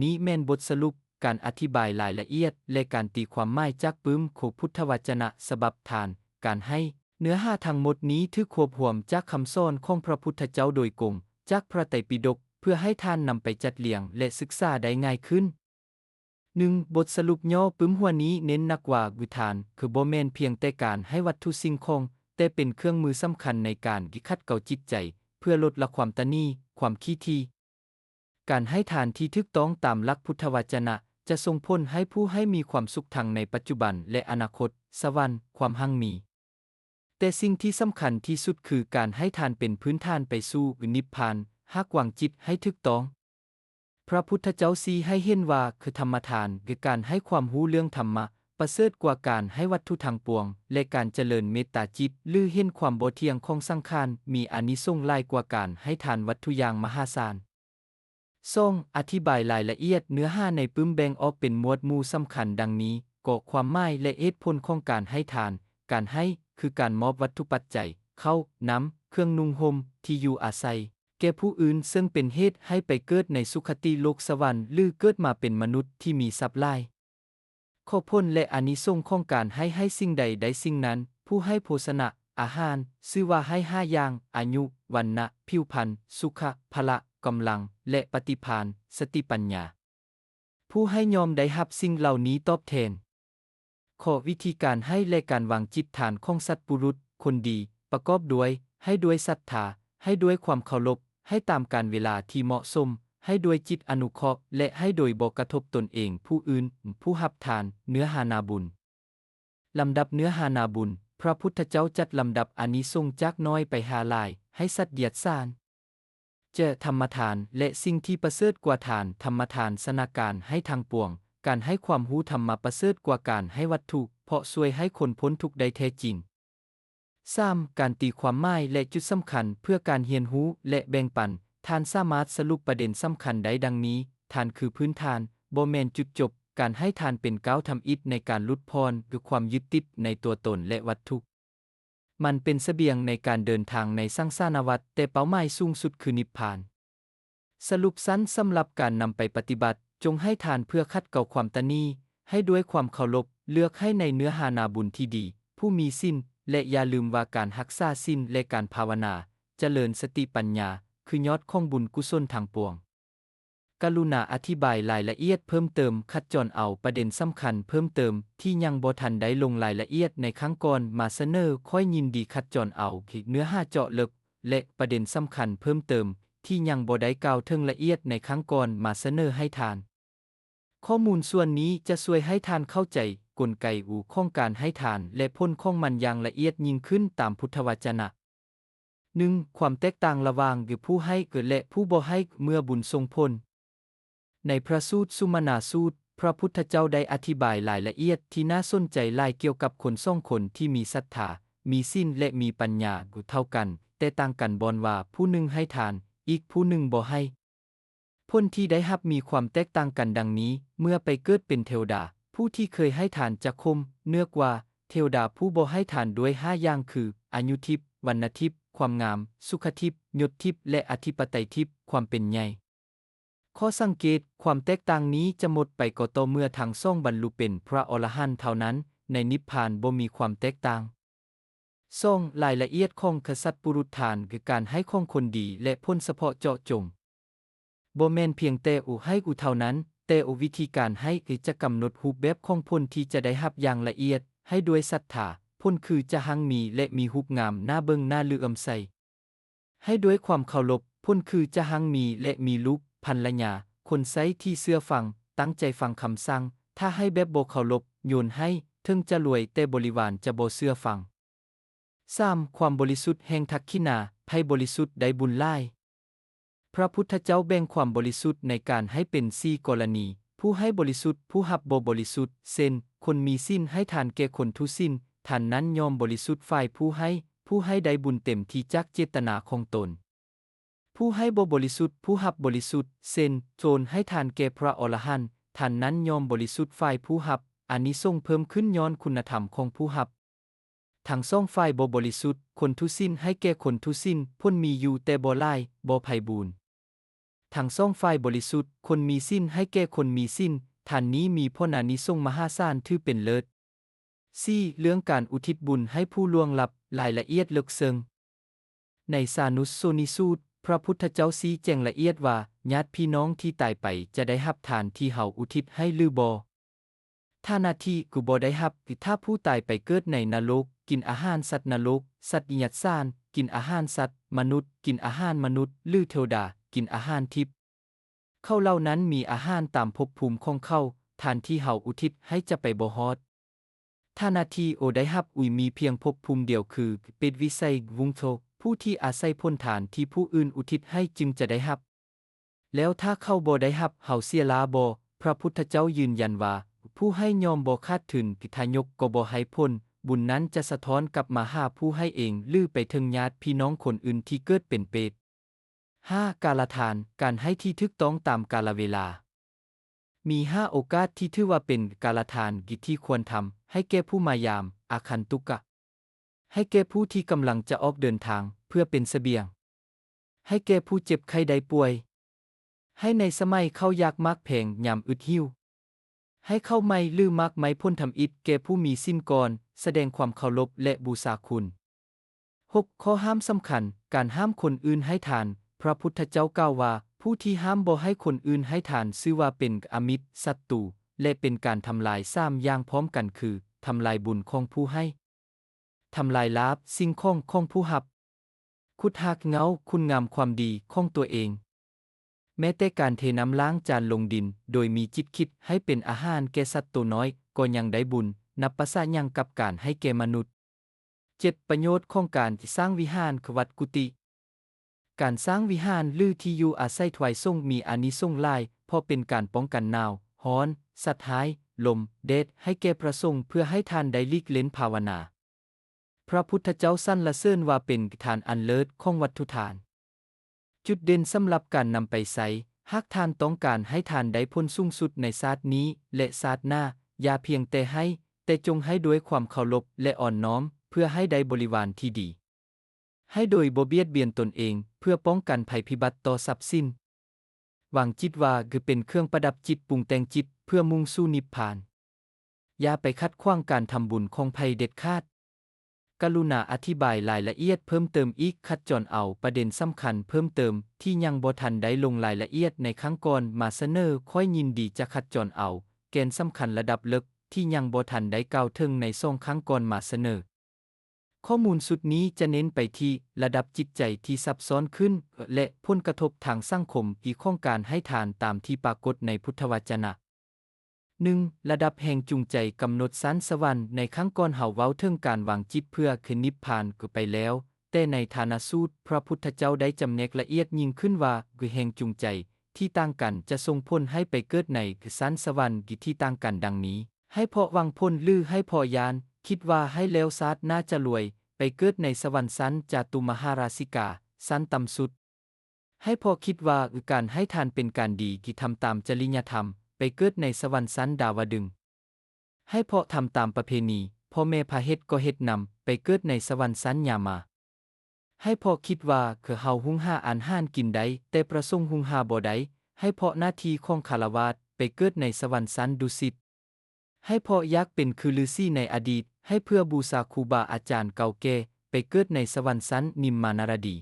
นี้แม่นบทสรุปการอธิบายรายละเอียดและการตีความหมายจากปึ้มของพุทธวจนะฉบับทานการให้เนื้อหาทั้งหมดนี้ถูกควบรวมจากคำสอนของพระพุทธเจ้าโดยกงจากพระไตรปิฎกเพื่อให้ท่านนำไปจัดเรียงและศึกษาได้ง่ายขึ้น 1. บทสรุปย่อปึ้มหัวนี้เน้นหนักว่าวิธานคือบ่แม่นเพียงแต่การให้วัตถุสิ่งของแต่เป็นเครื่องมือสำคัญในการขัดเกลาจิตใจเพื่อลดละความตนีความขี้ทีการให้ทานที่ถูกต้องตามหลักพุทธวจนะจะส่งผลให้ผู้ให้มีความสุขทั้งในปัจจุบันและอนาคตสวรรค์ความหั่งมีแต่สิ่งที่สำคัญที่สุดคือการให้ทานเป็นพื้นฐานไปสู่นิพพานหากวางจิตให้ถูกต้องพระพุทธเจ้าชี้ให้เห็นว่าคือธรรมทานคือการให้ความรู้เรื่องธรรมะประเสริฐกว่าการให้วัตถุทางปวงและการเจริญเมตตาจิตหรือเห็นความบ่เที่ยงของสังขารมีอานิสงส์หลายกว่าการให้ทานวัตถุอย่างมหาศาลอธิบายรายละเอียดเนื้อหาในปึ้มแบ่งออกเป็นหมวดหมู่สำคัญดังนี้ก็ความหมายและเหตุผลของการให้ทานการให้คือการมอบวัตถุปัจจัยข้าวน้ำเครื่องนุ่งห่มที่อยู่อาศัยแก่ผู้อื่นซึ่งเป็นเหตุให้ไปเกิดในสุคติโลกสวรรค์หรือเกิดมาเป็นมนุษย์ที่มีทรัพย์หลายข้อผลและอานิสงส์ของการให้สิ่งใดใดสิ่งนั้นผู้ให้โภชนะอาหารชื่อว่าให้5อย่างอายุวรรณะผิวพรรณสุขะพละกำลังและปฏิภาณสติปัญญาผู้ให้ยอมได้รับสิ่งเหล่านี้ตอบแทนข้อวิธีการให้และการวางจิตฐานของสัตว์ปุรุษคนดีประกอบด้วยให้ด้วยศรัทธาให้ด้วยความเคารพให้ตามกาลเวลาที่เหมาะสมให้ด้วยจิตอนุเคราะห์และให้โดยบ่กระทบตนเองผู้อื่นผู้รับทานเนื้อหานาบุญลำดับเนื้อหานาบุญพระพุทธเจ้าจัดลำดับอานิสงส์จากน้อยไปหาหลายให้สัตว์เดียดสานธรรมทานและสิ่งที่ประเสริฐกว่าทานธรรมทานสนาการให้ทางปวงการให้ความรู้ธรรมะประเสริฐกว่าการให้วัตถุเพราะช่วยให้คนพ้นทุกข์ได้แท้จริง 3. การตีความหมายและจุดสำคัญเพื่อการเรียนรู้และแบ่งปันทานสามารถสรุปประเด็นสำคัญได้ดังนี้ทานคือพื้นฐานบ่แม่นจุดจบการให้ทานเป็นก้าวทำอิฐในการหลุดพ้นคือความยึดติดในตัวตนและวัตถุมันเป็นเสบียงในการเดินทางในสังสารวัฏแต่เป้าหมายสูงสุดคือนิพพานสรุปสั้นสำหรับการนำไปปฏิบัติจงให้ทานเพื่อขัดเกลาความตนีให้ด้วยความเคารพเลือกให้ในเนื้อหานาบุญที่ดีผู้มีศีลและอย่าลืมว่าการรักษาศีลและการภาวนาเจริญสติปัญญาคือยอดของบุญกุศลทางปวงกรุณาอธิบายรายละเอียดเพิ่มเติมคัดจรเอาประเด็นสำคัญเพิ่มเติมที่ยังบ่ทันได้ลงรายละเอียดในครั้งก่อนมาเสนอค่อยยินดีคัดจรเอาเนื้อหาเจาะลึกและประเด็นสำคัญเพิ่มเติมที่ยังบ่ได้กล่าวถึงละเอียดในครั้งก่อนมาเสนอให้ทานข้อมูลส่วนนี้จะช่วยให้ทานเข้าใจกลไกของการให้ทานและผลของมันอย่างละเอียดยิ่งขึ้นตามพุทธวจนะ 1. ความแตกต่างระหว่างผู้ให้และผู้บ่ให้เมื่อบุญทรงผลในพระสูตรสุมนาสูตรพระพุทธเจ้าได้อธิบายรายละเอียดที่น่าสนใจหลายเกี่ยวกับคน2 คนที่มีศรัทธามีศีลและมีปัญญาเท่ากันแต่ต่างกันบ่อนว่าผู้หนึ่งให้ทานอีกผู้หนึ่งบ่ให้ผลที่ได้รับมีความแตกต่างกันดังนี้เมื่อไปเกิดเป็นเทวดาผู้ที่เคยให้ทานจะคมเนื้อกว่าเทวดาผู้บ่ให้ทานด้วย5อย่างคืออายุทิพย์วรรณทิพย์ความงามสุขทิพย์ยศทิพย์และอธิปไตยทิพย์ความเป็นใหญ่ข้อสังเกตความแตกต่างนี้จะหมดไปก็ต่อเมื่อทั้งสองบรรลุเป็นพระอรหันต์เท่านั้นในนิพพานบ่มีความแตกต่างรายละเอียดของกษัตริย์ปุรุษทานคือการให้ของคนดีและผลเฉพาะเจาะจงบ่แม่นเพียงแต่ให้เท่านั้นแต่วิธีการให้จะกำหนดรูปแบบของผลที่จะได้รับอย่างละเอียดให้ด้วยศรัทธาผลคือจะหั่งมีและมีรูปงามน่าเบิ่งน่าเลื่อมใสให้ด้วยความเคารพผลคือจะหั่งมีและมีลูกภรรยาคนใช้ที่เชื่อฟังตั้งใจฟังคำสั่งถ้าให้แบบบ่เคารพโยนให้ถึงจะรวยแต่บริวารจะบ่เชื่อฟัง 3. ความบริสุทธิ์แห่งทักขิณาให้บริสุทธิ์ได้บุญหลายพระพุทธเจ้าแบ่งความบริสุทธิ์ในการให้เป็น4 กรณีผู้ให้บริสุทธิ์ผู้รับบ่บริสุทธิ์เช่นคนมีศีลให้ทานแก่คนทุศีลท่านนั้นยอมบริสุทธิ์ฝ่ายผู้ให้ได้บุญเต็มที่จากเจตนาของตนผู้ให้บ่บริสุทธิ์ผู้รับบริสุทธิ์เช่นโจรให้ทานแก่พระอรหันต์ท่านนั้นยอมบริสุทธิ์ฝ่ายผู้รับอานิสงส์เพิ่มขึ้นย้อนคุณธรรมของผู้รับทั้ง2 ฝ่ายบ่บริสุทธิ์คนทุศีลให้แก่คนทุศีลพ้นมีอยู่แต่บ่หลายบ่ไพบูลย์ ทั้งสองฝ่ายบริสุทธิ์คนมีสิ้นให้แก่คนมีสิ้นท่านนี้มีผลอานิสงส์มหาศาลถือเป็นเลิศ 4. เรื่องการอุทิศบุญให้ผู้ล่วงลับรายละเอียดลึกซึ้งในสานุสโสนิสูตรพระพุทธเจ้าชี้แจงละเอียดว่าญาติพี่น้องที่ตายไปจะได้รับทานที่เฮาอุทิศให้หรือบ่ถ้าหน้าที่กูบ่ได้รับถ้าผู้ตายไปเกิดในนรกกินอาหารสัตว์นรกสัตว์ยัดซ่านกินอาหารสัตว์มนุษย์กินอาหารมนุษย์หรือเทวดากินอาหารทิพย์เขาเหล่านั้นมีอาหารตามภพภูมิของเขาทานที่เฮาอุทิศให้จะไปบ่ฮอดถ้าหน้าที่โอได้รับมีเพียงภพภูมิเดียวคือเป็ดวิสัยวุงโทผู้ที่อาศัยพ้นฐานที่ผู้อื่นอุทิศให้จึงจะได้รับแล้วถ้าเข้าบ่ได้รับเฮาเสียลาบ่พระพุทธเจ้ายืนยันว่าผู้ให้ยอมบ่คาดถึงทายกก็บ่ให้พ้นบุญนั้นจะสะท้อนกลับมาหาผู้ให้เองหรือไปถึงญาติพี่น้องคนอื่นที่เกิดเป็นเปรต 5. กาลทานการให้ที่ถูกต้องตามกาลเวลามี5โอกาสที่ถือว่าเป็นกาลทานกิจที่ควรทำให้แก่ผู้มายามอาคันตุกะให้แก่ผู้ที่กำลังจะออกเดินทางเพื่อเป็นเสบียงให้แก่ผู้เจ็บไข้ใดป่วยให้ในสมัยเข้ายากมากแพงยามอึดหิวให้เข้าไม่ลือมากไม้พ้นทำอิฐแก่ผู้มีสิ้นก่อนแสดงความเคารพและบูชาคุณ 6. ข้อห้ามสำคัญการห้ามคนอื่นให้ทานพระพุทธเจ้ากล่าวว่าผู้ที่ห้ามบ่ให้คนอื่นให้ทานชื่อว่าเป็นอมิตรศัตรูและเป็นการทำลาย3อย่างพร้อมกันคือทำลายบุญของผู้ให้ทำลายลาภสิ่งของผู้รับขุดหักเหงาคุณงามความดีของตัวเองแม้แต่การเทน้ำล้างจานลงดินโดยมีจิตคิดให้เป็นอาหารแก่สัตว์ตัวน้อยก็ยังได้บุญนับประสายังกับการให้แก่มนุษย์ 7. ประโยชน์ของการสร้างวิหารวัดกุฏิการสร้างวิหารหรือที่อยู่อาศัยถวายส่งมีอานิสงส์หลายเพราะเป็นการป้องกันหนาวร้อนสัตว์หายลมแดดให้แก่พระสงฆ์เพื่อให้ทานได้หลีกเล้นภาวนาพระพุทธเจ้าสรรเสริญว่าเป็นทานอันเลิศของวัตถุทานจุดเด่นสำหรับการนำไปใช้หากทานต้องการให้ทานได้ผลสูงสุดในชาตินี้และชาติหน้าอย่าเพียงแต่ให้แต่จงให้ด้วยความเคารพและอ่อนน้อมเพื่อให้ได้บริวารที่ดีให้โดยบ่เบียดเบียนตนเองเพื่อป้องกันภัยพิบัติต่อทรัพย์สินวางจิตว่าคือเป็นเครื่องประดับจิตปรุงแต่งจิตเพื่อมุ่งสู่นิพพานอย่าไปคัดขวางการทำบุญของภัยเด็ดขาดกรุณาอธิบายรายละเอียดเพิ่มเติมอีกคัดจรเอาประเด็นสำคัญเพิ่มเติมที่ยังบ่ทันได้ลงรายละเอียดในครั้งก่อนมาเสนอค่อยยินดีจะคัดจรเอาแกนสำคัญระดับลึกที่ยังบ่ทันได้กล่าวถึงใน2ครั้งก่อนมาเสนอข้อมูลสุดนี้จะเน้นไปที่ระดับจิตใจที่ซับซ้อนขึ้นและผลกระทบทางสังคมอีกของการให้ทานตามที่ปรากฏในพุทธวจนะ 1. ระดับแห่งจูงใจกำหนดสันสวรรค์ในครั้งก่อนเฮาเว้าถึงการวางจิตเพื่อขึ้นนิพพานก็ไปแล้วแต่ในฐานะสูตรพระพุทธเจ้าได้จำแนกละเอียดยิ่งขึ้นว่าคือแห่งจูงใจที่ต่างกันจะส่งผลให้ไปเกิดในสันสวรรค์ที่ต่างกันดังนี้ให้เพาะวังพ้นลือให้พอยานคิดว่าให้แล้วซาดน่าจะรวยไปเกิดในสวรรค์สันจาตุมหาราชิกาสันต่ำสุดให้พอคิดว่าการให้ทานเป็นการดีที่ทำตามจริยธรรมไปเกิดในสวรรค์สันดาวดึงให้เพาะทำตามประเพณีพ่อแม่พาเฮ็ดก็เฮ็ดนำไปเกิดในสวรรค์สันยามาให้พอคิดว่าคือเฮาหุงหาอาหารกินได้แต่ประสงค์หุงหาบ่ได้ให้เพาะหน้าที่ของฆราวาสไปเกิดในสวรรค์สันดุสิตให้เพาะอยากเป็นคือฤาษีในอดีตให้เพื่อบูชาครูบาอาจารย์เก่าแก่ไปเกิดในสวรรค์สันนิมมานารดี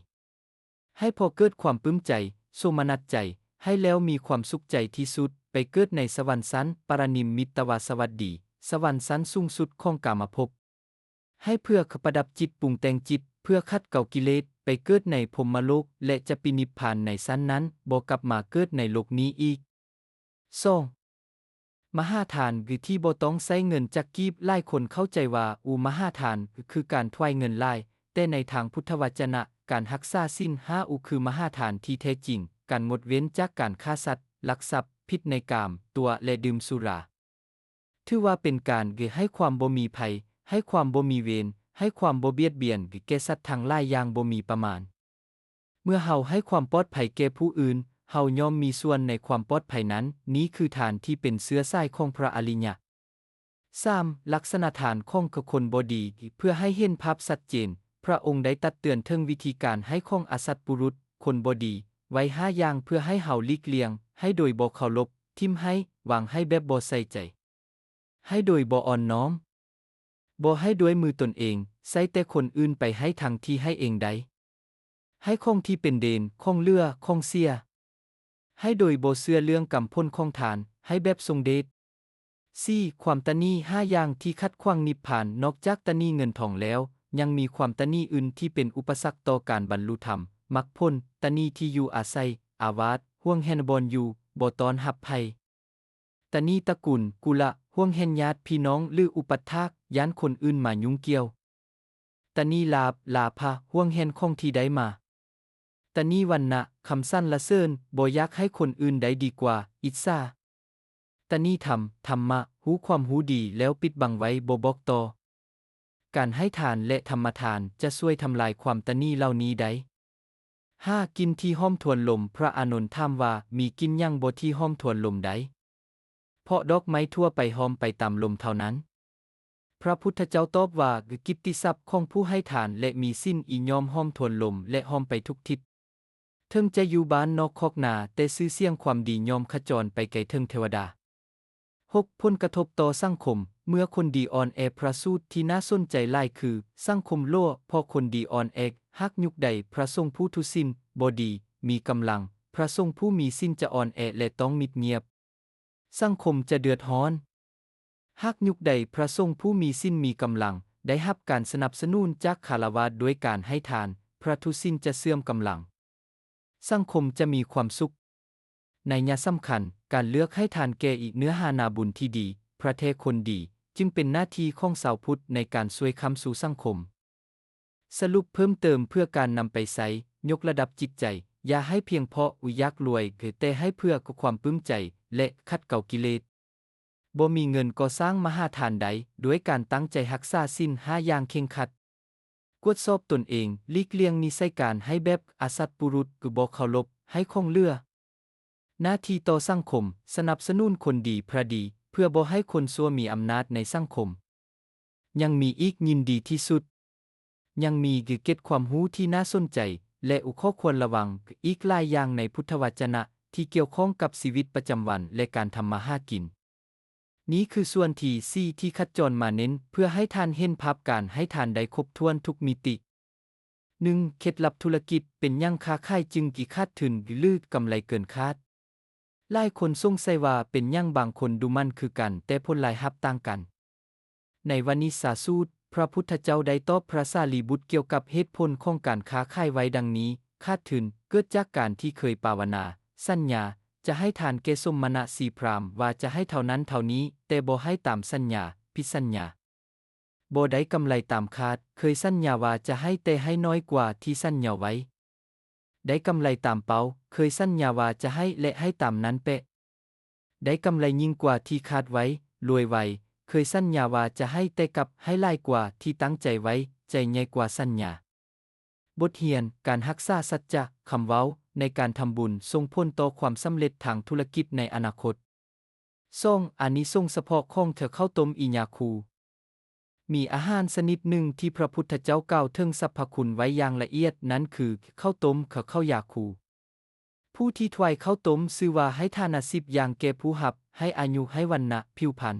ให้พอเกิดความปลื้มใจโสมนัสใจให้แล้วมีความสุขใจที่สุดไปเกิดในสวรรค์สันปรนิมมิตวาสวัสดีสวรรค์สันสูงสุดของกามภพให้เพื่อประดับจิตปรุงแต่งจิตเพื่อคัดเก่ากิเลสไปเกิดในพรหมโลกและจะปินิพพานในสันนั้นบ่กลับมาเกิดในโลกนี้อีก 2. มหาทานคือที่บ่ต้องใช้เงินจักกีบหลายคนเข้าใจว่ามหาทานคือการถวายเงินหลายแต่ในทางพุทธวจนะการรักษาศีล5คือมหาทานที่แท้จริงการงดเว้นจากการฆ่าสัตว์ลักทรัพย์ผิดในกามตัวและดื่มสุราถือว่าเป็นการให้ความบ่มีภัยให้ความบ่มีเวรให้ความบ่เบียดเบียนแก่สัตว์ทั้งหลายอย่างบ่มีประมาณเมื่อเฮาให้ความปลอดภัยแก่ผู้อื่นเฮาย่อมมีส่วนในความปลอดภัยนั้นนี้คือฐานที่เป็นเชื้อสายของพระอริยะ 3. ลักษณะฐานของคนบ่ดีเพื่อให้เห็นภาพชัดเจนพระองค์ได้ตักเตือนถึงวิธีการให้ของอสัตว์ปุรุษคนบ่ดี ไว้5อย่างเพื่อให้เฮาหลีกเลี่ยงให้โดยบ่เคารพทิ่มให้วางให้แบบบ่ใส่ใจให้โดยบ่อ่อนน้อมบ่ให้ด้วยมือตนเองใส่แต่คนอื่นไปให้ทางที่ให้เองได้ให้คงที่เป็นเดนคงเลือคงเสียให้โดยบ่เชื่อเรื่องกำพ้นของทานให้แบบทรงเดช 4. ความตนี5อย่างที่ขัดขวางนิพพานนอกจากตนีเงินทองแล้ว ยังมีความตนีอื่นที่เป็นอุปสรรคต่อการบรรลุธรรมมรรคผลตนีที่อยู่อาศัยอาวาสห่วงแหนบอนอยู่บ่ตอนรับภัยตนีตระกูลกุละห่วงแหนญาติพี่น้องหรืออุปัฏฐากย้านคนอื่นมายุ่งเกี่ยวตนีลาภลาภะห่วงแหนของที่ได้มาตนีวันนะคำสั้นละเซินบ่อยากให้คนอื่นได้ดีกว่าอิจฉาตนีธรรมะหูความหูดีแล้วปิดบังไว้บ่บอกต่อการให้ทานและธรรมทานจะช่วยทำลายความตนีเหล่านี้ได้ 5. กินที่ห้อมทวนลมพระอานนท์ถามว่ามีกินยังบ่ที่ห้อมทวนลมได้เพราะดอกไม้ทั่วไปห้อมไปตามลมเท่านั้นพระพุทธเจ้าตอบว่ากิตติทรัพย์ของผู้ให้ทานและมีสิ้นอียอมห้อมทวนลมและห้อมไปทุกทิศเทิงจะอยู่บ้านนอกคอกนาแต่ซื้อเสียงความดียอมขจรไปไกลเทิงเทวดา 6. ผลกระทบต่อสังคมเมื่อคนดีอ่อนแอพระสูตรที่น่าสนใจหลายคือสังคมโลภเพราะคนดีอ่อนแอหักยุคใดพระทรงผู้ทุศิลบดีมีกำลังพระทรงผู้มีสิ้นจะอ่อนแอและต้องมิดเงียบสังคมจะเดือดร้อนหากยุคใดพระทรงผู้มีสิ้นมีกำลังได้รับการสนับสนุนจากคารวะด้วยการให้ทานพระทุศิลจะเสื่อมกำลังสังคมจะมีความสุขในยะสำคัญการเลือกให้ทานแก่อีกเนื้อหานาบุญที่ดีพระเทคนดีจึงเป็นหน้าที่ของชาวพุทธในการช่วยค้ำสู่สังคมสรุปเพิ่มเติมเพื่อการนำไปใช้ยกระดับจิตใจอย่าให้เพียงเพราะอยากรวยแต่ให้เพื่อความปลื้มใจและขัดเกลากิเลสบ่มีเงินก็สร้างมหาทานใดด้วยการตั้งใจรักษาศีล5อย่างเคร่งครัดกวดสอบตนเองหลีกเลี่ยงนิสัยการให้แบบอสัตย์ปุรุษบ่เคารพให้คงเลือหน้าที่ต่อสังคมสนับสนุนคนดีพระดีเพื่อบ่ให้คนชั่วมีอำนาจในสังคมยังมีอีกยินดีที่สุดยังมีเก็บความรู้ที่น่าสนใจและข้อควรระวังอีกหลายอย่างในพุทธวจนะที่เกี่ยวข้องกับชีวิตประจำวันและการทำมาหากินนี้คือส่วนที่4ที่คัดจรมาเน้นเพื่อให้ท่านเห็นภาพการให้ทานได้ครบถ้วนทุกมิติ 1. เคล็ดลับธุรกิจเป็นยังค้าขายจึงกี่คาดทุนหรือกำไรเกินคาดหลายคนสงสัยว่าเป็นยังบางคนดูมันคือกันแต่ผลรายรับต่างกันในวนิสสาสูตรพระพุทธเจ้าได้ตอบพระสารีบุตรเกี่ยวกับเหตุผลของการค้าขายไว้ดังนี้คาดทุนเกิดจากการที่เคยภาวนาสัญญาจะให้ทานแก่สมณะสีพราหมณ์ว่าจะให้เท่านั้นเท่านี้แต่บ่ให้ตามสัญญาผิดสัญญาบ่ได้กำไรตามคาดเคยสัญญาว่าจะให้แต่ให้น้อยกว่าที่สัญญาไว้ได้กำไรตามเป้าเคยสัญญาว่าจะให้และให้ตามนั้นเป๊ะได้กำไรยิ่งกว่าที่คาดไว้รวยไวเคยสัญญาว่าจะให้แต่กับให้หลายกว่าที่ตั้งใจไว้ใจใหญ่กว่าสัญญาบทเรียนการรักษาสัจจะคำเว้าในการทำบุญส่งผลต่อความสำเร็จทางธุรกิจในอนาคตอานิสงส์เฉพาะของเธอข้าวต้มอีญาคูมีอาหารชนิดหนึ่งที่พระพุทธเจ้ากล่าวถึงสรรพคุณไว้อย่างละเอียดนั้นคือข้าวต้มข้าวยาคูผู้ที่ถวายข้าวต้มชื่อว่าให้ทาน10อย่างแก่ผู้รับให้อายุให้วรรณะผิวพรรณ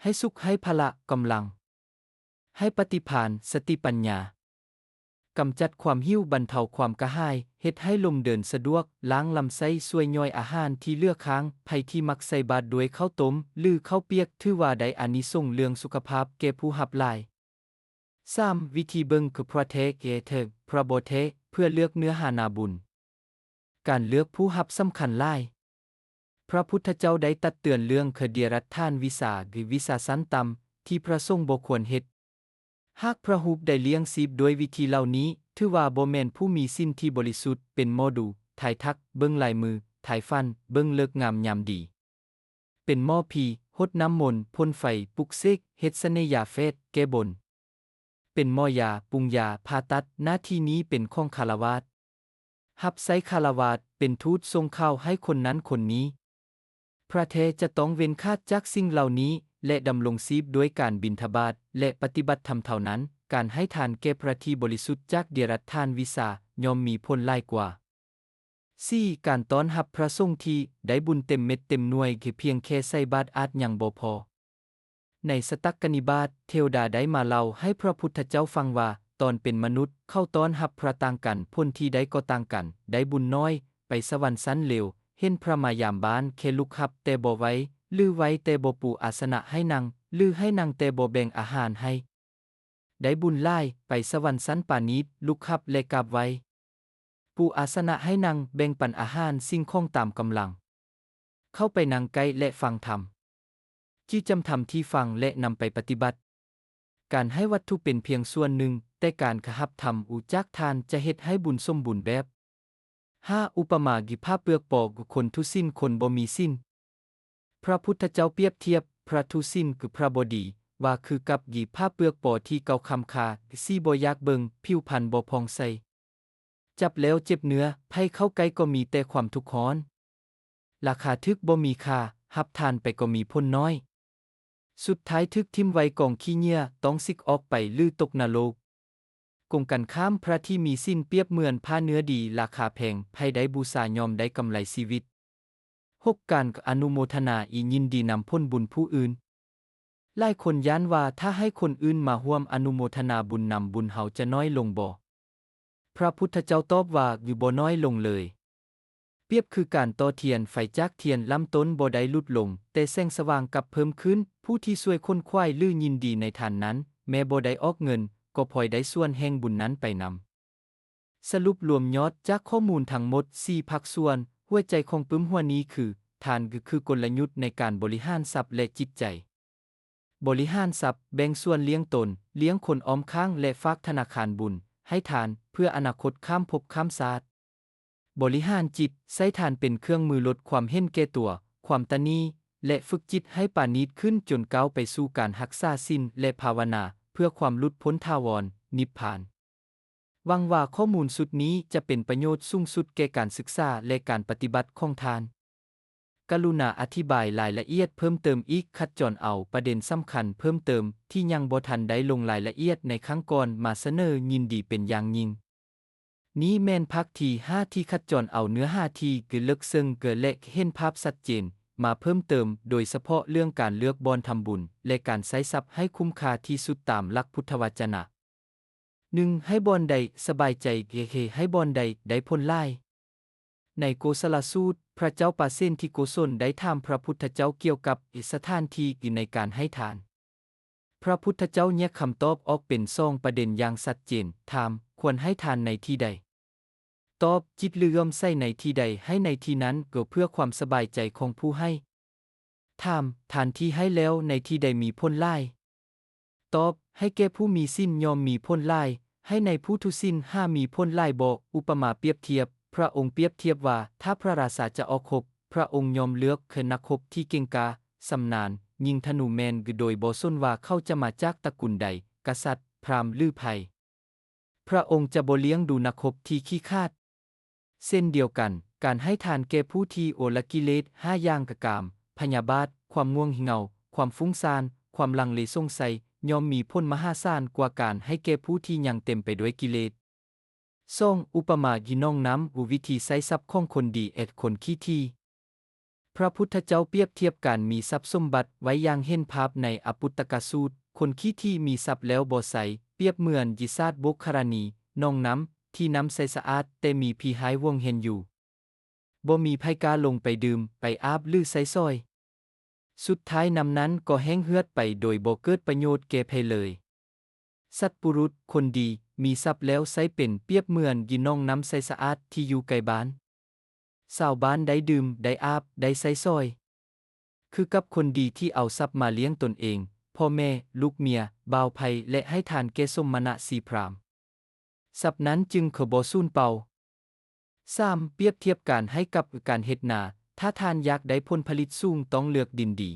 ให้สุขให้พละกำลังให้ปฏิภาณสติปัญญากำจัดความหิวบรรเทาความกระหายเฮ็ดให้ลมเดินสะดวกล้างลำไส้ช่วยย่อยอาหารที่เหลือค้างไผที่มักใส่บาตรด้วยข้าวต้มหรือข้าวเปียกถือว่าได้อานิสงส์เรื่องสุขภาพแก่ผู้รับหลาย 3. วิธีเบิ่งคือพระเทเกเทพระบ่เทเพื่อเลือกเนื้อหานาบุญการเลือกผู้รับสำคัญหลายพระพุทธเจ้าได้ตักเตือนเรื่องเดียรัตทานวิสาหรือวิสาสันต่ำที่พระสงฆ์บ่ควรเฮ็ดหากพระรูปได้เลี้ยงชีพโดยวิธีเหล่านี้ถือว่าบ่แม่นผู้มีศีลที่บริสุทธิ์เป็นหมอดูถ่ายทักเบิ่งลายมือถ่ายฟันเบิ่งเลิกงามยามดีเป็นหมอผีหดน้ำมนต์พ่นไฟปลุกเสกเฮ็ดเสน่ห์ยาเฟสแก้บนเป็นหมอยาปรุงยาผ่าตัดหน้าที่นี้เป็นของฆราวาสรับใช้ฆราวาสเป็นทูตส่งข่าวให้คนนั้นคนนี้พระเทจะต้องเว้นขาดจากสิ่งเหล่านี้และดำรงชีพด้วยการบิณฑบาตและปฏิบัติธรรมเท่านั้นการให้ทานแก่พระที่บริสุทธิ์จากเดียรัตทานวิสาย่อมมีผลหลายกว่า 4. การต้อนรับพระสงฆ์ที่ได้บุญเต็มเม็ดเต็มหน่วยคือเพียงแค่ใส่บาตรอาจยังบ่พอในสตักกนิบาตเทวดาได้มาเล่าให้พระพุทธเจ้าฟังว่าตอนเป็นมนุษย์เข้าต้อนรับพระต่างกันพ้นที่ใดก็ต่างกันได้บุญน้อยไปสวรรค์ชั้นเลวเห็นพระมายามบ้านแค่ลุกขับแต่บ่ไว้ลือไว้แต่บ่ปูอาสนะให้นั่งลือให้นั่งแต่บ่แบ่งอาหารให้ได้บุญหลายไปสวรรค์ชั้นปานิชลุกขับและกราบไว้ปูอาสนะให้นั่งแบ่งปันอาหารสิ่งของตามกำลังเข้าไปนั่งใกล้และฟังธรรมที่จำธรรมที่ฟังและนำไปปฏิบัติการให้วัตถุเป็นเพียงส่วนหนึ่งแต่การขหับธรรมอุจักทานจะเฮ็ดให้บุญสมบูรณ์แบบ 5. อุปมากิภาพเปลือกปอกคนทุสิ้นคนบ่มีสิ้นพระพุทธเจ้าเปรียบเทียบพระทุสิ้นคือพระบดีว่าคือกับหยีผ้าเปลือกปอที่เก่าคำคาซี่บ่อยากเบิงผิวพรรณบ่พองใสจับแล้วเจ็บเนื้อไผเข้าใกล้ก็มีแต่ความทุกข์ร้อนราคาทึกบ่มีค่าหับทานไปก็มีพ้นน้อยสุดท้ายทึกทิ่มไว้กองขี้เหงื่อต้องซิกออกไปลื่อตกนรกกงกันข้ามพระที่มีสิ้นเปรียบเหมือนผ้าเนื้อดีราคาแพงไผได้บูชายอมได้กำไรชีวิต 6. การอนุโมทนายินดีนำพ้นบุญผู้อื่นหลายคนย้านว่าถ้าให้คนอื่นมาร่วมอนุโมทนาบุญนำบุญเฮาจะน้อยลงบ่พระพุทธเจ้าตอบว่าอยู่บ่น้อยลงเลยเปรียบคือการต่อเทียนไฟจากเทียนลำต้นบ่ได้ลุดลงแต่แสงสว่างกลับเพิ่มขึ้นผู้ที่ช่วยคนควายลือยินดีในทานนั้นแม้บ่ได้ออกเงินก็พลอยได้ส่วนแห่งบุญนั้นไปนำสรุปรวมยอดจากข้อมูลทั้งหมด4ภาคส่วนหัวใจของปึ้มหัวนี้คือทานคือกลยุทธ์ในการบริหารทรัพย์และจิตใจบริหารทรัพย์แบ่งส่วนเลี้ยงตนเลี้ยงคนออมข้างและฝากธนาคารบุญให้ทานเพื่ออนาคตข้ามภพข้ามชาติบริหารจิตใช้ทานเป็นเครื่องมือลดความเห็นแก่ตัวความตนีและฝึกจิตให้ปราณีตขึ้นจนก้าวไปสู่การรักษาศีลและภาวนาเพื่อความหลุดพ้นถาวรนิพพานหวังว่าข้อมูลสุดนี้จะเป็นประโยชน์สูงสุดแก่การศึกษาและการปฏิบัติของทานกรุณาอธิบายรายละเอียดเพิ่มเติมอีกคัดจรเอาประเด็นสำคัญเพิ่มเติมที่ยังบ่ทันได้ลงรายละเอียดในครั้งก่อนมาเสนอยินดีเป็นอย่างยิ่งนี้แม่นพักที่5ที่คัดจรเอาเนื้อ5ที่คือลึกซึ้งเกิดและเห็นภาพชัดเจนมาเพิ่มเติมโดยเฉพาะเรื่องการเลือกบอนทำบุญและการใช้ทรัพย์ให้คุ้มค่าที่สุดตามหลักพุทธวจนะ 1. ให้บอนใดสบายใจเฮให้บอนใดได้ผลหลายในโกศลสูตรพระเจ้าปาเซนที่โกศลได้ถามพระพุทธเจ้าเกี่ยวกับสถานที่ในการให้ทานพระพุทธเจ้าแยกคำตอบออกเป็น2ประเด็นอย่างชัดเจนถามควรให้ทานในที่ใดตอบจิตเลื่อมใส่ในที่ใดให้ในที่นั้นก็เพื่อความสบายใจของผู้ให้ถามทานที่ให้แล้วในที่ใดมีผลหลายตอบให้แก่ผู้มีสิ้นยอมมีผลหลายให้ในผู้ทุสิ้นมีผลหลายบ่อุปมาเปรียบเทียบพระองค์เปรียบเทียบว่าถ้าพระราชาจะออกรบพระองค์ยอมเลือกนักรบที่เก่งกาสำนาญยิงธนูแมนโดยบ่สนว่าเขาจะมาจากตระกูลใดกษัตริย์พราหมณ์หรือไพพระองค์จะบ่เลี้ยงดูนักรบที่ขี้คร้าดเส้นเดียวกันการให้ทานแก่ผู้ที่โอละกิเลส5อย่างกามพยาบาทความง่วงเหงาความฟุ้งซ่านความลังเลสงสัยย่อมมีผลมหาศาลกว่าการให้แก่ผู้ที่ยังเต็มไปด้วยกิเลสอุปมายิน้องน้ำวิธีใช้ทรัพย์ของคนดีคนขี้ที่พระพุทธเจ้าเปรียบเทียบการมีทรัพย์สมบัติไว้อย่างเห็นภาพในอปุตตกสูตรคนขี้ที่มีทรัพย์แล้วบ่ใสเปรียบเหมือนยิซาดบุคารณีน้องน้ำที่น้ำใสสะอาดแต่มีผีหายวงเห็นอยู่บ่มีไผกล้าลงไปดื่มไปอาบหรือใส่ซอยสุดท้ายน้ำนั้นก็แห้งเหือดไปโดยบ่เกิดประโยชน์แก่ไผเลยสัตว์ปุรุษคนดีมีทรัพย์แล้วใช้เป็นเปรียบเหมือนยินน้องน้ำใสสะอาดที่อยู่ไกลบ้านชาวบ้านได้ดื่มได้อาบได้ใส่ซอยคือกับคนดีที่เอาทรัพย์มาเลี้ยงตนเองพ่อแม่ลูกเมียบ่าวไพและให้ทานแก่สมณะสีพรามทรัพย์นั้นจึงบ่สูญเปล่า3. เปรียบเทียบการให้กับการเฮ็ดนาถ้าทานอยากได้ผลผลิตสูงต้องเลือกดินดี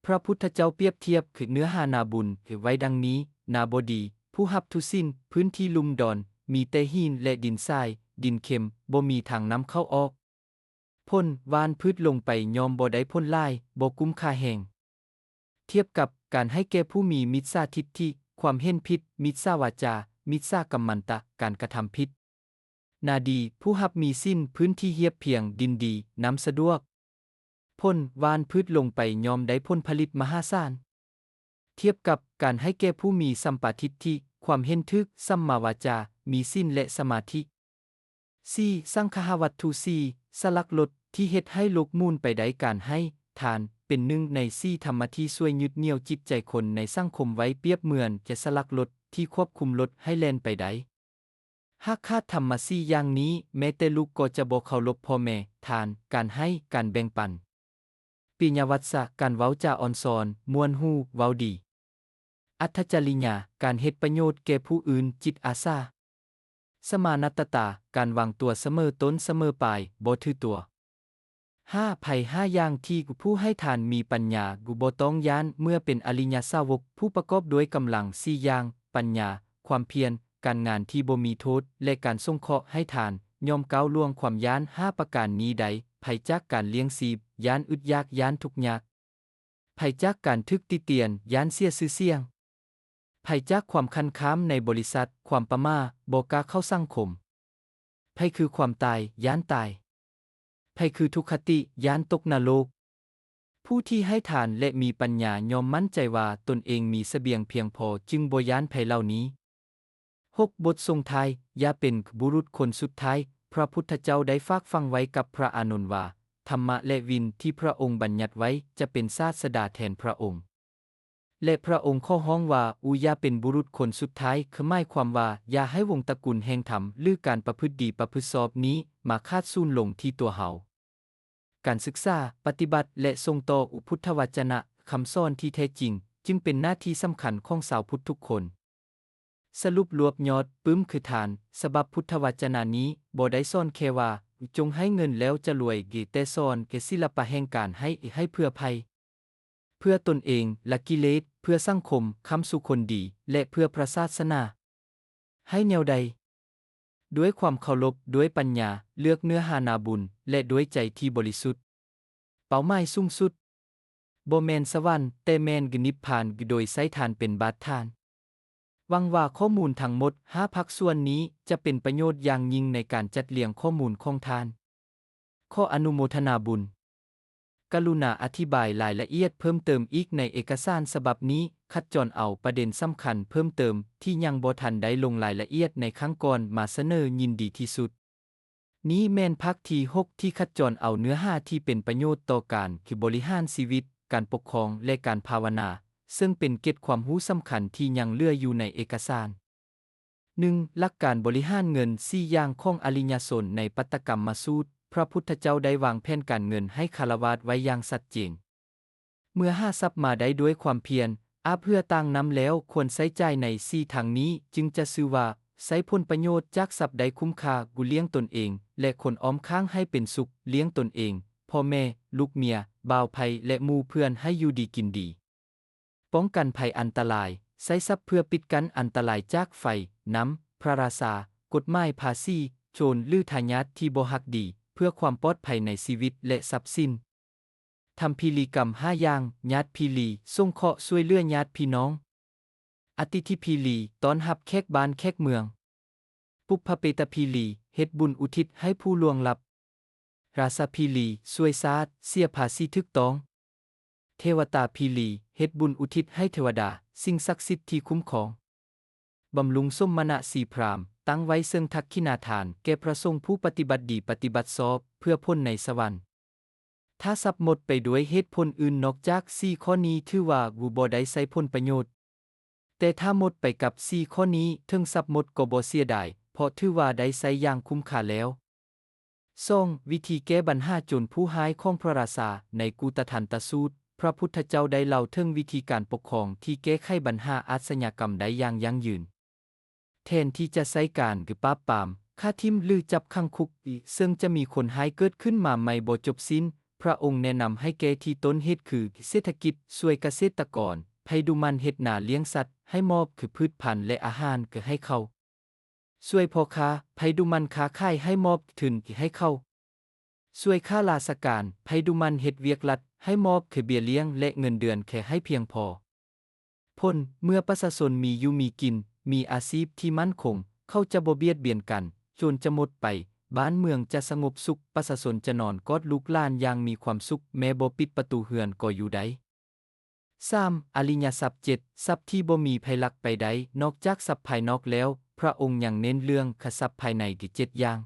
พระพุทธเจ้าเปรียบเทียบคือเนื้อหานาบุญไว้ดังนี้นาบดีผู้หับทุสิ้นพื้นที่ลุ่มดอนมีแต่หินและดินทรายดินเค็มบ่มีทางน้ำเข้าออกพ่นวานพืชลงไปยอมบ่ได้พ่นลายบ่คุ้มค่าแห่งเทียบกับการให้แก่ผู้มีมิจฉาทิฏฐิความเห็นผิดมิจฉาวาจามิจฉากัมมันตะการกระทำผิด นาดีผู้รับมีสิ้นพื้นที่เฮียบเพียงดินดีน้ำสะดวกพ่นวานพืชลงไปยอมได้ผลผลิตมหาศาลเทียบกับการให้แก่ผู้มีสัมปทิฏฐิความเห็นทึกสัมมาวาจามีสิ้นและสมาธิ 4. สังฆาวัตถุ 4. สลักลดที่เฮ็ดให้โลกมูนไปได้การให้ทานเป็นหนึ่งใน4ธรรมะที่ช่วยยึดเหนี่ยวจิตใจคนในสังคมไว้เปรียบเหมือนจะสลักลดที่ควบคุมรถให้แล่นไปได้หากขาดธรรมะ4อย่างนี้แม้แต่ลูกก็จะบ่เคารพพ่อแม่ทานการให้การแบ่งปันปิญญวัตสะการเว้าจาอ่อนสอนม่วนฮู้เว้าดีอัตถจริญญาการเฮ็ดประโยชน์แก่ผู้อื่นจิตอาสาสมานัตตาการวางตัวเสมอต้นเสมอปลายบ่ถือตัว 5. ภัย5อย่างที่ผู้ให้ทานมีปัญญาบ่ต้องย้านเมื่อเป็นอริยสาวกผู้ประกอบด้วยกำลัง4อย่างปัญญาความเพียรการงานที่บ่มีโทษและการสงเคราะห์ให้ทานย่อมก้าวล่วงความย้าน5ประการนี้ใดภัยจากการเลี้ยงชีพย้านอึดยากย้านทุกข์ยากภัยจากการทึกติเตียนย้านเสียชื่อเสียงภัยจากความคันค้ามในบริษัทความประมาบ่กล้าเข้าสังคมภัยคือความตายย้านตายภัยคือทุกขติย้านตกนรกผู้ที่ให้ทานและมีปัญญายอมมั่นใจว่าตนเองมีเสบียงเพียงพอจึงบ่ย้านภัยเหล่านี้ 6. บททรงท้ายอย่าเป็นบุรุษคนสุดท้ายพระพุทธเจ้าได้ฝากฝังไว้กับพระอานนท์ว่าธรรมะและวินที่พระองค์บัญญัติไว้จะเป็นศาสดาแทนพระองค์และพระองค์ข้อห้องว่าอย่าเป็นบุรุษคนสุดท้ายคือหมายความว่าอย่าให้วงตระกูลแห่งธรรมหรือการประพฤติดีประพฤติชอบนี้มาคาดซูนลงที่ตัวเฮาการศึกษาปฏิบัติและทรงต่อพุทธวจนะคำสอนที่แท้จริงจึงเป็นหน้าที่สำคัญของชาวพุทธทุกคนสรุปรวบยอดปึ้มคือทานฉบับพุทธวจนะนี้บ่ได้สอนแค่ว่าจงให้เงินแล้วจะรวยแต่สอนแก่ศิลปะแห่งการให้เพื่อภัยเพื่อตนเองและกิเลสเพื่อสังคมคำสุคนดีและเพื่อพระศาสนาให้แนวใดด้วยความเคารพด้วยปัญญาเลือกเนื้อหานาบุญและด้วยใจที่บริสุทธิ์เป้าหมายสูงสุดบ่แม่นสวรรค์แต่แม่นนิพพานโดยใช้ทานเป็นบาตรทานหวังว่าข้อมูลทั้งหมด5ภาคส่วนนี้จะเป็นประโยชน์อย่างยิ่งในการจัดเรียงข้อมูลของทานข้ออนุโมทนาบุญกรุณาอธิบายรายละเอียดเพิ่มเติมอีกในเอกสารฉบับนี้คัดจรเอาประเด็นสำคัญเพิ่มเติมที่ยังบ่ทันได้ลงรายละเอียดในครั้งก่อนมาเสนอยินดีที่สุดนี้แม่นภาคที่6ที่คัดจรเอาเนื้อหาที่เป็นประโยชน์ต่อการคือบริหารชีวิตการปกครองและการภาวนาซึ่งเป็นเกร็ดความรู้สำคัญที่ยังเหลืออยู่ในเอกสาร 1. หลักการบริหารเงิน4อย่างของอริยสนในปัตตกรรมสูตรพระพุทธเจ้าได้วางแผนการเงินให้ฆราวาสไว้อย่างชัดเจนเมื่อหาทรัพย์มาได้ด้วยความเพียรเพื่อตั้งนำแล้วควรใช้จ่ายใน4ทางนี้จึงจะชื่อว่าใช้ผลประโยชน์จากทรัพย์ใดคุ้มค่าเลี้ยงตนเองและคนอ้อมข้างให้เป็นสุขเลี้ยงตนเองพ่อแม่ลูกเมียบ่าวไพและหมู่เพื่อนให้อยู่ดีกินดีป้องกันภัยอันตรายใช้ทรัพย์เพื่อปิดกั้นอันตรายจากไฟน้ำพระราชากฎหมายภาษีโจรหรือทายาทที่บ่ฮักดีเพื่อความปลอดภัยในชีวิตและทรัพย์สินทำพิธีกรรม5อย่างญาติพิลีสงเคราะห์ช่วยเหลือญาติพี่น้องอติธิพิลีต้อนรับแขกบ้านแขกเมืองปุพพเปตพิลีเฮ็ดบุญอุทิศให้ผู้ล่วงลับราชพิลีช่วยชาติเสียภาษีถูกต้องเทวตาพิลีเฮ็ดบุญอุทิศให้เทวดาสิ่งศักดิ์สิทธิ์ที่คุ้มครองบำรุงสมณะสีพรามตั้งไว้ซึ่งทักขิณาทานแก่พระสงฆ์ผู้ปฏิบัติดีปฏิบัติชอบเพื่อพ้นในสวรรค์ถ้าทรัพย์หมดไปด้วยเหตุผลอื่นนอกจาก4ข้อนี้ถือว่าบ่ได้ใช้ผลประโยชน์แต่ถ้าหมดไปกับ4ข้อนี้ถึงทรัพย์หมดก็บ่เสียดายเพราะถือว่าได้ใช้อย่างคุ้มค่าแล้ว2. วิธีแก้ปัญหาโจรผู้ร้ายของพระราชาในกุตทันตสูตรพระพุทธเจ้าได้เล่าถึงวิธีการปกครองที่แก้ไขปัญหาอาชญากรรมได้อย่างยั่งยืนแทนที่จะใช้การปราบปรามฆ่าทิ่มหรือจับขังคุกซึ่งจะมีคนหายเกิดขึ้นมาไม่บ่จบสิ้นพระองค์แนะนำให้แก้ที่ต้นเหตุคือเศรษฐกิจช่วยเกษตรกรให้ดูมันเฮ็ดนาเลี้ยงสัตว์ให้มอบพืชพันธุ์และอาหารให้เขาช่วยพ่อค้าให้ดูมันค้าขายให้มอบทุนให้เขาช่วยข้าราชการให้ดูมันเฮ็ดเวียกรัฐให้มอบเบี้ยเลี้ยงและเงินเดือนแค่ให้เพียงพอพ้นเมื่อประชาชนมีอยู่มีกินมีอาชีพที่มั่นคงเขาจะบ่เบียดเบียนกัน โจรจะหมดไปบ้านเมืองจะสงบสุขประชาชนจะนอนกอดลูกหลานอย่างมีความสุขแม้บ่ปิดประตูเรือนก็อยู่ได้ 3. อริยทรัพย์7ทรัพย์ที่บ่มีภัยลักไปใดนอกจากทรัพย์ภายนอกแล้วพระองค์ยังเน้นเรื่องขทรัพย์ภายในที่7อย่าง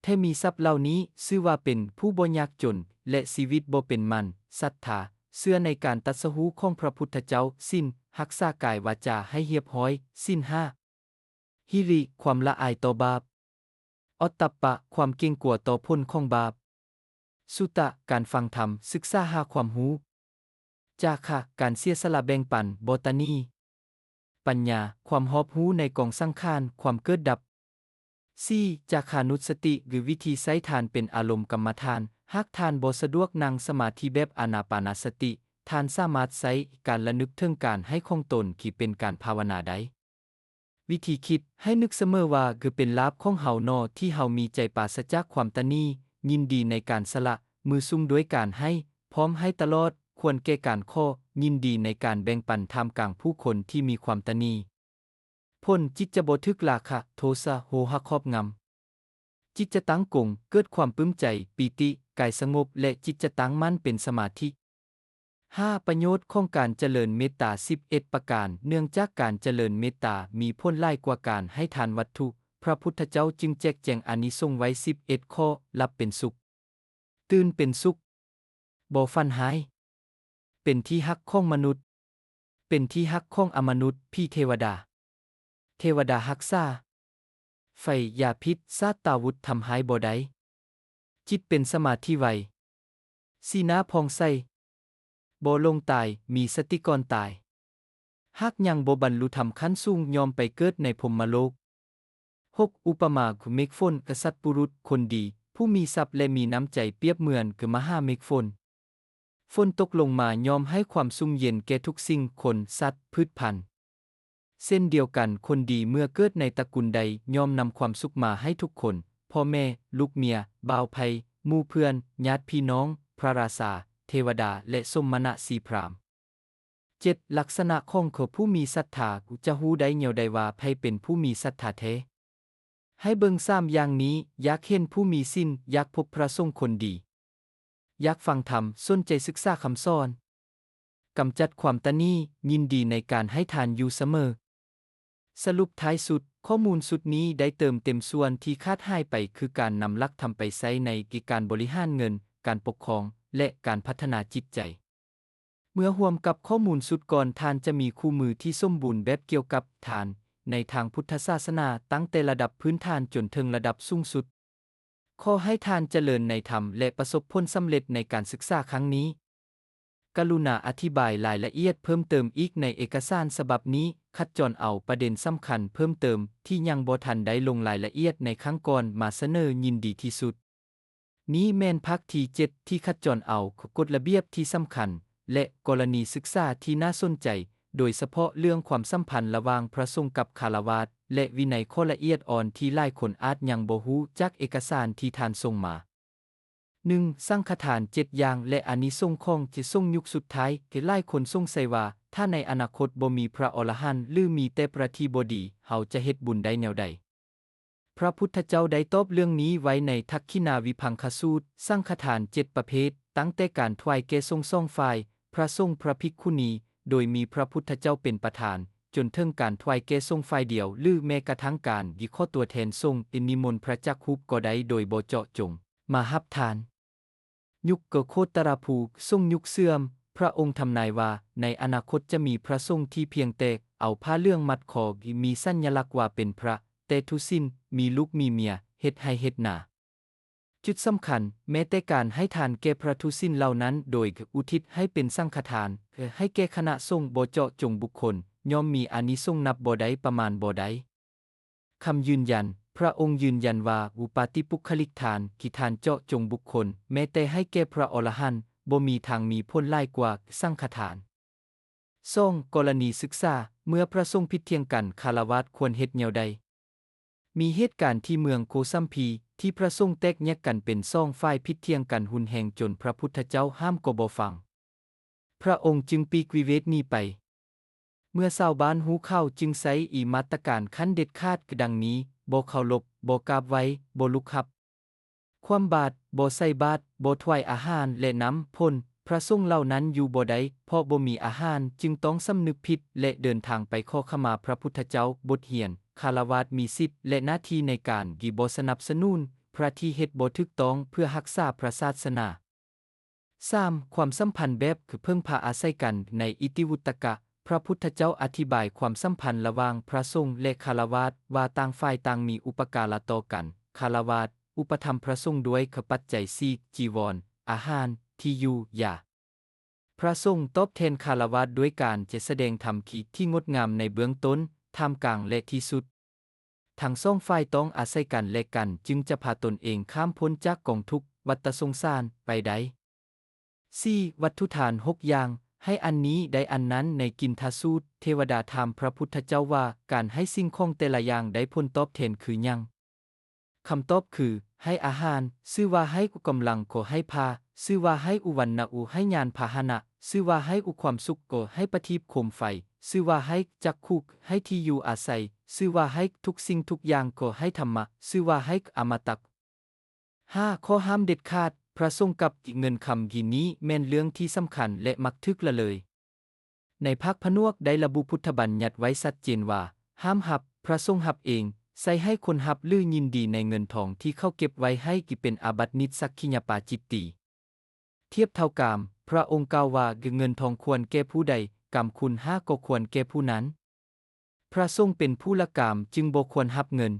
ถ้ามีทรัพย์เหล่านี้ชื่อว่าเป็นผู้บ่ยากจนและชีวิตบ่เป็นมันศรัทธาเชื่อในการตรัสรู้ของพระพุทธเจ้าสิ้นรักษากายวาจาให้เรียบร้อยสิ้น5หิริความละอายต่อบาปอตตัปปะความเกรงกลัวต่อผลของบาปสุตะการฟังธรรมศึกษาหาความรู้จาคะการเสียสละแบ่งปันบตานีปัญญาความรอบรู้ในกองสังขารความเกิดดับ 4. จาคานุสติหรือวิธีใช้ทานเป็นอารมณ์กรรมฐานหากทานบ่สะดวกนั่งสมาธิแบบอานาปานสติทานสามารถใช้การระลึกถึงการให้คงตนที่เป็นการภาวนาได้วิธีคิดให้นึกเสมอว่าคือเป็นลาภของเฮานอที่เฮามีใจปราศจากความตนียินดีในการสละมือซุ่มด้วยการให้พร้อมให้ตลอดควรแก่การข้อยินดีในการแบ่งปันท่ามกลางผู้คนที่มีความตนีพ้นจิตจะบ่ทึกราคะโทสะโหหะครอบงำจิตจะตั้งกงเกิดความปลื้มใจปีติกายสงบและจิตจะตั้งมั่นเป็นสมาธิ 5. ประโยชน์ของการเจริญเมตตา11ประการเนื่องจากการเจริญเมตตามีผลหลายกว่าการให้ทานวัตถุพระพุทธเจ้าจึงแจกแจงอานิสงส์ไว้11ข้อหลับเป็นสุขตื่นเป็นสุขบ่ฝันหายเป็นที่ฮักของมนุษย์เป็นที่ฮักของอมนุษย์พี่เทวดาเทวดารักษาไฟยาพิษซาตาวุธทำหายบ่ได้จิตเป็นสมาธิไวสีหน้าพองใสบ่ลงตายมีสติก่อนตายหากยังบ่บรรลุธรรมขั้นสูงยอมไปเกิดในพรหมโลก 6. อุปมาคือเมฆฝนกษัตริย์ปุรุษคนดีผู้มีทรัพย์และมีน้ำใจเปรียบเหมือนคือมหาเมฆฝนฝนตกลงมายอมให้ความชุ่มเย็นแก่ทุกสิ่งคนสัตว์พืชพันธุ์เส้นเดียวกันคนดีเมื่อเกิดในตระกูลใดยอมนำความสุขมาให้ทุกคนพ่อแม่ลูกเมียบ่าวไพหมู่เพื่อนญาติพี่น้องพระราชาเทวดาและสมณะสีพราม 7. ลักษณะของผู้มีศรัทธาจะฮู้ได้แนวใดว่าไผเป็นผู้มีศรัทธาแท้ให้เบิ่ง3อย่างนี้อยากเห็นผู้มีศีลอยากพบพระสงฆ์คนดีอยากฟังธรรมสนใจศึกษาคำสอนกำจัดความตนียินดีในการให้ทานอยู่เสมอสรุปท้ายสุดข้อมูลสุดนี้ได้เติมเต็มส่วนที่ขาดหายไปคือการนำหลักธรรมไปใช้ในการบริหารเงินการปกครองและการพัฒนาจิตใจเมื่อร่วมกับข้อมูลสุดก่อนทานจะมีคู่มือที่สมบูรณ์แบบเกี่ยวกับทานในทางพุทธศาสนาตั้งแต่ระดับพื้นฐานจนถึงระดับสูงสุดขอให้ทานเจริญในธรรมและประสบผลสำเร็จในการศึกษาครั้งนี้กรุณาอธิบายรายละเอียดเพิ่มเติมอีกในเอกสารฉบับนี้คัดจรเอาประเด็นสำคัญเพิ่มเติมที่ยังบ่ทันได้ลงรายละเอียดในครั้งก่อนมาเสนอยินดีที่สุดนี้แม่นภาคที่7ที่คัดจรเอากฎระเบียบที่สำคัญและกรณีศึกษาที่น่าสนใจโดยเฉพาะเรื่องความสัมพันธ์ระหว่างพระสงฆ์กับฆราวาสและวินัยข้อละเอียดอ่อนที่หลายคนอาจยังบ่ฮู้จากเอกสารที่ทานส่งมา 1. สังฆทาน7อย่างและอานิสงส์ของที่ทรงยุคสุดท้ายหลายคนสงสัยว่าถ้าในอนาคตบ่มีพระอรหันต์หรือมีแต่พระที่บ่ดีเฮาจะเฮ็ดบุญได้แนวใดพระพุทธเจ้าได้ตอบเรื่องนี้ไว้ในทักขินาวิภังคสูตรสังฆทาน7ประเภทตั้งแต่การถวายแก่สงฆ์2ฝ่ายพระสงฆ์พระภิกขุณีโดยมีพระพุทธเจ้าเป็นประธานจนถึงการถวายแก่สงฆ์ฝ่ายเดียวหรือแม้กระทั่งการวิเคราะห์ตัวแทนสงฆ์นิมนต์พระจักคุปก็ได้โดยบ่เจาะจงมารับทานยุคโคตรภูทรงยุคเสื่อมพระองค์ทำนายว่าในอนาคตจะมีพระสงฆ์ที่เพียงแต่เอาผ้าเลื่องมัดคอมีสัญลักษณ์ว่าเป็นพระแต่ทุสิ้นมีลูกมีเมียเฮ็ดให้เฮ็ดหนาจุดสำคัญแม้แต่การให้ทานแก่พระทุสิ้นเหล่านั้นโดยอุทิศให้เป็นสังฆทานให้แก่คณะสงฆ์บ่เจาะจงบุคคลย่อมมีอานิสงส์นับบ่ได้ประมาณบ่ได้คำยืนยันพระองค์ยืนยันว่าอุปาติปุคลิกทานที่ทานเจาะจงบุคคลแม้แต่ให้แก่พระอรหันต์บ่มีทางมีผลหลายกว่าสังฆทาน2. กรณีศึกษาเมื่อพระสงฆ์ผิดเทียงกันฆราวาสควรเฮ็ดแนวใดมีเหตุการณ์ที่เมืองโกสัมพีที่พระสงฆ์แตกแยกกันเป็น2ฝ่ายผิดเทียงกันหุนแหงจนพระพุทธเจ้าห้ามก็บ่ฟังพระองค์จึงปีกวิเวกหนีไปเมื่อชาวบ้านฮู้เข้าจึงใช้มาตรการขั้นเด็ดขาดดังนี้บ่เคารพ บ่กราบไหว้บ่ลุกขับความบาตรบ่ใส่บาตรบ่ถวายอาหารและน้ำพ่นพระสงฆ์เหล่านั้นอยู่บ่ได้เพราะบ่มีอาหารจึงต้องสำนึกผิดและเดินทางไปขอขมาพระพุทธเจ้าบทเรียนคฤหัสถ์มีสิทธิ์และหน้าที่ในการที่บ่สนับสนุนพระที่เฮ็ดบ่ถูกต้องเพื่อรักษาพระศาสนา 3. ความสัมพันธ์แบบคือพึ่งพาอาศัยกันในอิติวุตตกะพระพุทธเจ้าอธิบายความสัมพันธ์ระหว่างพระสงฆ์และคฤหัสถ์ว่าต่างฝ่ายต่างมีอุปการะต่อกันคฤหัสถ์อุปถัมภ์พระสงฆ์ด้วยปัจจัย4จีวรอาหารที่อยู่ยาพระสงฆ์ตอบแทนคฤหัสถ์ด้วยการจะแสดงธรรมที่งดงามในเบื้องต้นท่ามกลางและที่สุดทั้งสองฝ่ายต้องอาศัยกันและกันจึงจะพาตนเองข้ามพ้นจากกองทุกข์วัฏสงสารไปได้ 4. วัตถุทาน6อย่างให้อันนี้ได้อันนั้นในกินทสูตรเทวดาถามพระพุทธเจ้าว่าการให้สิ่งของแต่ละอย่างได้ผลตอบแทนคือหยังคำตอบคือให้อาหารชื่อว่าให้กำลังก็ให้พาชื่อว่าให้อุวันนะอุให้ญาณพาหนะชื่อว่าให้อุความสุขก็ให้ประทีปโคมไฟชื่อว่าให้จักขุให้ที่อยู่อาศัยชื่อว่าให้ทุกสิ่งทุกอย่างก็ให้ธรรมะชื่อว่าให้อมตะ 5. ข้อห้ามเด็ดขาดพระสงฆ์กับเงินคำกีนี้แม่นเรื่องที่สำคัญและมักทึกละเลยในภาคผนวกได้ระบุพุทธบัญญัติไว้ชัดเจนว่าห้ามหับพระสงฆ์หับเองใส่ให้คนหับลือยินดีในเงินทองที่เขาเก็บไว้ให้กิเป็นอาบัตินิสสักขิญปาจิตติเทียบเท่ากามพระองค์กล่าวว่าเงินทองควรแก่ผู้ใดกรรมคุณ5ก็ควรแก่ผู้นั้นพระสงฆ์เป็นผู้ละกามจึงบ่ควรหับเงิน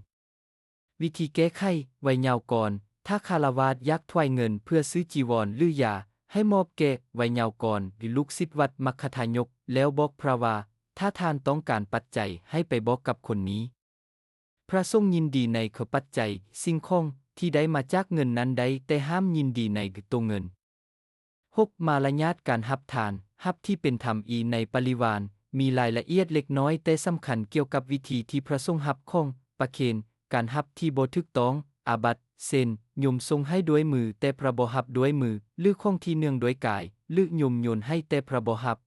วิธีแก้ไขไว้ยาวก่อนถ้าคฤหัสถ์อยากถวายเงินเพื่อซื้อจีวรหรือยาให้มอบแก่ไว้ยาวก่อนหรือลูกศิษย์วัดมัคคทายกแล้วบอกพระว่าถ้าท่านต้องการปัจจัยให้ไปบอกกับคนนี้พระสงฆ์ยินดีในปัจจัยสิ่งของที่ได้มาจากเงินนั้นได้แต่ห้ามยินดีในตัวเงิน 6. มารยาทการหับทานหับที่เป็นธรรมในปริวารมีรายละเอียดเล็กน้อยแต่สำคัญเกี่ยวกับวิธีที่พระสงฆ์หับของประเคนการหับที่บ่ถูกต้องอาบัติเช่นยมทรงให้ด้วยมือแต่พระบ่หับด้วยมือหรือของที่เนื่องด้วยกายหรือยมโยนให้แต่พระบ่หับ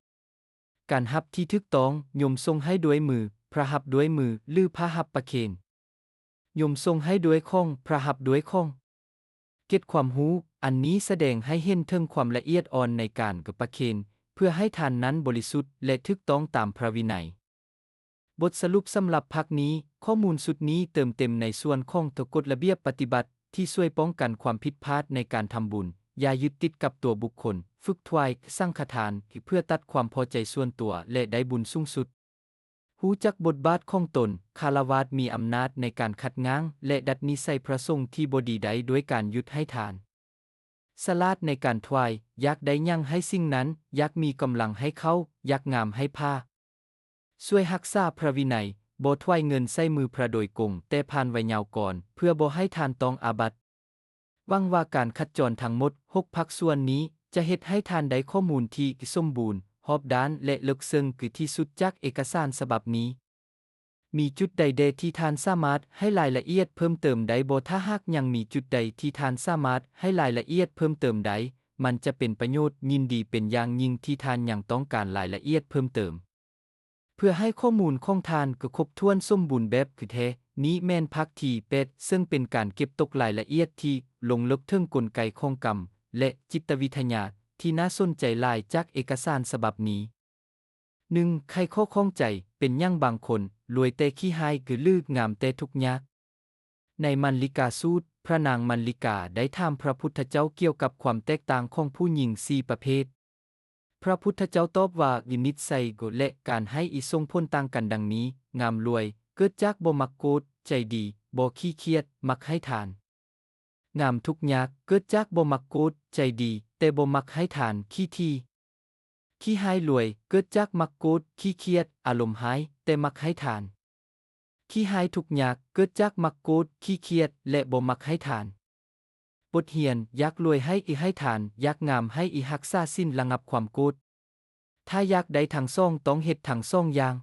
การหับที่ถูกต้องยมทรงให้ด้วยมือพระหับด้วยมือหรือพระหับประเคนยมทรงให้ด้วยข้องพระหับด้วยข้องเก็ตความรู้อันนี้แสดงให้เห็นถึงความละเอียดอ่อนในการกับประเคนเพื่อให้ทานนั้นบริสุทธิ์และถูกต้องตามพระวินัยบทสรุปสำหรับภาคนี้ข้อมูลสุดนี้เติมเต็มในส่วนของกฎระเบียบปฏิบัติที่ช่วยป้องกันความผิดพลาดในการทำบุญอย่ายึดติดกับตัวบุคคลฝึกถวายสังฆทานเพื่อตัดความพอใจส่วนตัวและได้บุญสูงสุดรู้จักบทบาทของตนคฤหัสถ์มีอำนาจในการขัดง้างและดัดนิสัยพระสงฆ์ที่บ่ดีใดด้วยการหยุดให้ทานสลาดในการถวายอยากได้ยั่งให้สิ่งนั้นอยากมีกำลังให้เขาอยากงามให้ผ้าช่วยรักษาพระวินัยบ่ถวายเงินใส่มือพระโดยกงแต่ผ่านไว้ยาวก่อนเพื่อบ่ให้ทานต้องอาบัติหวังว่าการคัดจรทั้งหมด6ภาคส่วนนี้จะเฮ็ดให้ทานได้ข้อมูลที่สมบูรณ์รอบด้านและลึกซึ้งคือที่สุดจากเอกสารฉบับนี้มีจุดใดที่ท่านสามารถให้รายละเอียดเพิ่มเติมได้บ่ถ้าหากยังมีจุดใดที่ท่านสามารถให้รายละเอียดเพิ่มเติมได้มันจะเป็นประโยชน์ยินดีเป็นอย่างยิ่งที่ท่านยังต้องการรายละเอียดเพิ่มเติมเพื่อให้ข้อมูลของท่านครบถ้วนสมบูรณ์แบบคือแท้นี้แม่นภาคที่8ซึ่งเป็นการเก็บตกรายละเอียดที่ลงลึกถึงกลไกของกรรมและจิตวิทยาที่น่าสนใจหลายจากเอกสารฉบับนี้ 1. ใครข้อข้องใจเป็นอย่างบางคนรวยแต่ขี้หายคือลืกงามแต่ทุกข์ยากในมัลลิกาสูตรพระนางมัลลิกาได้ถามพระพุทธเจ้าเกี่ยวกับความแตกต่างของผู้หญิง4ประเภทพระพุทธเจ้าตอบว่าวินิจฉัยและการให้ส่งผลต่างกันดังนี้งามรวยเกิดจากบ่มักโกรธใจดีบ่ขี้เกียจมักให้ทานงามทุกข์ยากเกิดจากบ่มักโกรธใจดีแต่บ่มักให้ทานขี้ทีขี้หายรวยเกิดจากมักโกรธขี้เกียจอารมณ์หายแต่มักให้ทานขี้หายทุกข์ยากเกิดจากมักโกรธขี้เกียจและบ่มักให้ทานบทเรียนอยากรวยให้ทานอยากงามให้รักษาศีลระงับความโกรธถ้าอยากได้ทั้งสองต้องเฮ็ดทั้งสองอย่าง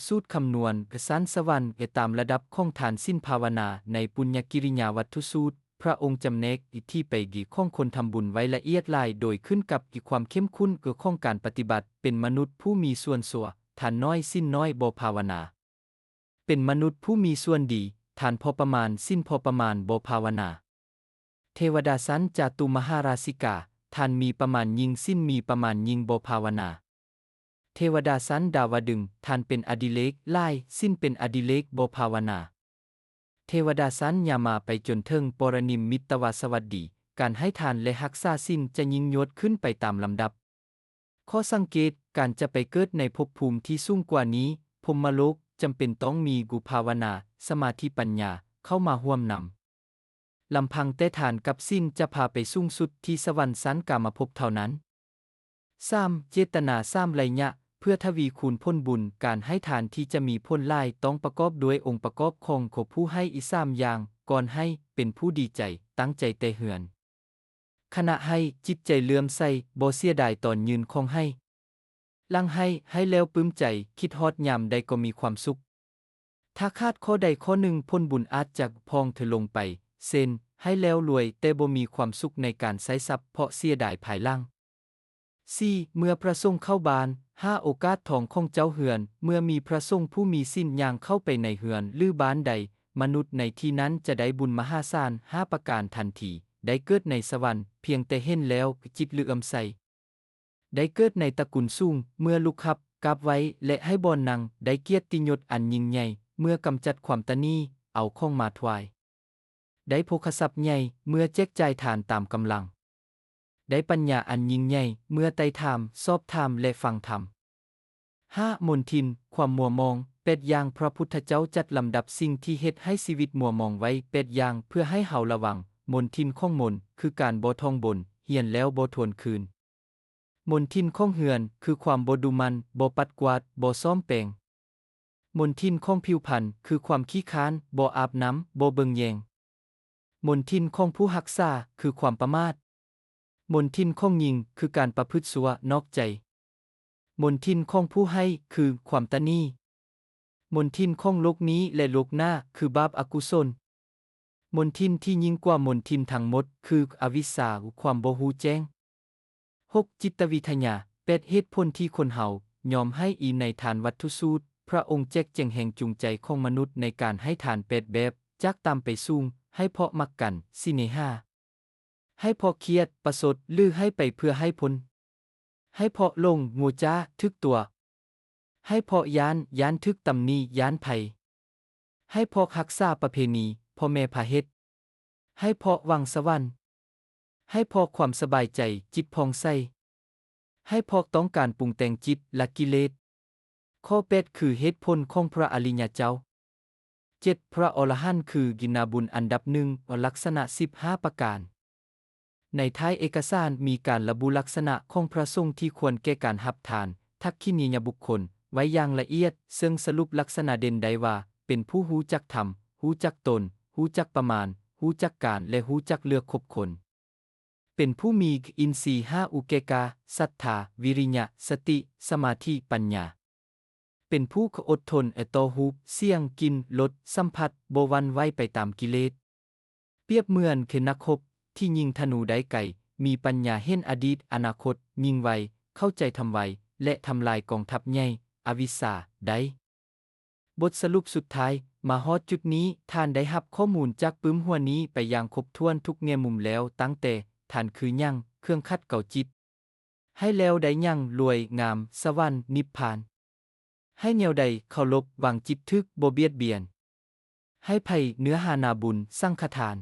สูตรคำนวณสันสวรรค์ตามระดับของฐานสิ้นภาวนาในปุญญกิริยาวัตถุสูตรพระองค์จำแนกที่ไปของคนทำบุญไว้ละเอียดลายโดยขึ้นกับความเข้มข้นของการปฏิบัติเป็นมนุษย์ผู้มีส่วนสัวฐานน้อยสิ้นน้อยบ่ภาวนาเป็นมนุษย์ผู้มีส่วนดี ทานพอประมาณสิ้นพอประมาณบ่ภาวนา เทวดาสันจาตุมหาราชิกาทานมีประมาณยิงสิ้นมีประมาณยิงบ่ภาวนา เทวดาสันดาวดึงทานเป็นอดิเลกไล่สิ้นเป็นอดิเลกบ่ภาวนา เทวดาสันยามาไปจนเทิงปรนิมมิตวาสวัสดีการให้ทานและรักษาสิ้นจะยิ่งยวดขึ้นไปตามลำดับ ข้อสังเกตการจะไปเกิดในภพภูมิที่สูงกว่านี้พรหมโลกจำเป็นต้องมีกุภาวนาสมาธิปัญญาเข้ามาร่วมนำลำพังแต่ทานกับสิ้นจะพาไปสูงสุดที่สวรรค์สันกามภพเท่านั้น 3. เจตนา3ระยะเพื่อทวีคูณพ้นบุญการให้ทานที่จะมีพ้นลายต้องประกอบด้วยองค์ประกอบของผู้ให้อี3อย่างก่อนให้เป็นผู้ดีใจตั้งใจแต่เหือนขณะให้จิตใจเลื่อมใสบ่เสียดายตอนยืนคงให้ลังให้แล้วปลื้มใจคิดฮอดยามใดก็มีความสุขถ้าขาดข้อใดข้อหนึ่งพ้นบุญอาจจะพองเธอลงไปเช่นให้แล้วรวยแต่บ่มีความสุขในการใช้ทรัพย์เพราะเสียดายภายหลัง 4. เมื่อพระสงฆ์เข้าบาน 5. โอกาสทองของเจ้าเหือนเมื่อมีพระสงฆ์ผู้มีสิ้นย่างเข้าไปในเหือนหรือบ้านใดมนุษย์ในที่นั้นจะได้บุญมหาศาล5ประการทันทีได้เกิดในสวรรค์เพียงแต่เห็นแล้วจิตเลื่อมใสได้เกิดในตระกูลสูงเมื่อลุกขับกราบไว้และให้บอนนั่งได้เกียรติยศอันยิ่งใหญ่เมื่อกำจัดความตนีเอาของมาถวายได้โภคทรัพย์ใหญ่เมื่อแจกจ่ายทานตามกำลังได้ปัญญาอันยิ่งใหญ่เมื่อไต่ถามสอบถามและฟังธรรม 5. มนทินความมัวมอง8อย่างพระพุทธเจ้าจัดลำดับสิ่งที่เฮ็ดให้ชีวิตมัวมองไว้8อย่างเพื่อให้เฮาระวังมนทินของมนคือการบ่ท่องบนเฮียนแล้วบ่ทวนคืนมนทินของเหือนคือความบ่ดูมันบ่ปัดกวาดบ่ซ่อมแปลงมนทินของผิวพรรณคือความขี้ค้านบ่อาบน้ำบ่เบิ่งแยงมนทินของผู้รักษาคือความประมาทมนทินของหญิงคือการประพฤติชั่วนอกใจมนทินของผู้ให้คือความตนีมนทินของโลกนี้และโลกหน้าคือบาปอกุศลมนทินที่ยิ่งกว่ามนทินทั้งหมดคืออวิชชาความบ่รู้แจ้ง 6. จิตวิทยา8เหตุผลที่คนเฮายอมให้อีในทานวัตถุสูตรพระองค์แจกแจงแห่งจูงใจของมนุษย์ในการให้ทาน8แบบจากตามไปสูงให้เพาะมักกันสิเนหาให้เพาะเครียดประสดหรือให้ไปเพื่อให้พ้นให้เพาะลงงูจ้าทึกตัวให้เพาะย้านทึกตำหนีย้านภัยให้เพาะรักษาประเพณีพ่อแม่พาเฮ็ดให้เพาะวังสวรรค์ให้เพาะความสบายใจจิตพองใสให้เพาะต้องการปรุงแต่งจิตและกิเลสข้อ8คือเหตุผลของพระอริยเจ้า7พระอรหันต์คือกินาบุญอันดับ1ลักษณะ15ประการในท้ายเอกสารมีการระบุลักษณะของพระสงฆ์ที่ควรแก่การรับทานทักขินียบุคคลไว้อย่างละเอียดซึ่งสรุปลักษณะเด่นได้ว่าเป็นผู้รู้จักธรรมรู้จักตนรู้จักประมาณรู้จักการและรู้จักเลือกคบคนเป็นผู้มีอินทรีย์5อุเกกาศรัทธาวิริยะสติสมาธิปัญญาเป็นผู้อดทนต่อรูปเสียงกลิ่นรสสัมผัสบ่หวั่นไหวไปตามกิเลสเปรียบเหมือนนักรบที่ยิงธนูได้ไกลมีปัญญาเห็นอดีตอนาคตยิงไวเข้าใจทำไวและทำลายกองทัพใหญ่อวิชชาได้บทสรุปสุดท้ายมาฮอดจุดนี้ท่านได้รับข้อมูลจากปึ้มหัวนี้ไปอย่างครบถ้วนทุกแง่มุมแล้วตั้งแต่ท่านคือยังเครื่องคัดเก่าจิตให้แล้วได้ยังรวยงามสวรรค์นิพพานให้แนวใดเคารพวางจิตทึกบ่เบียดเบียนให้ไผเนื้อหานาบุญสังฆทาน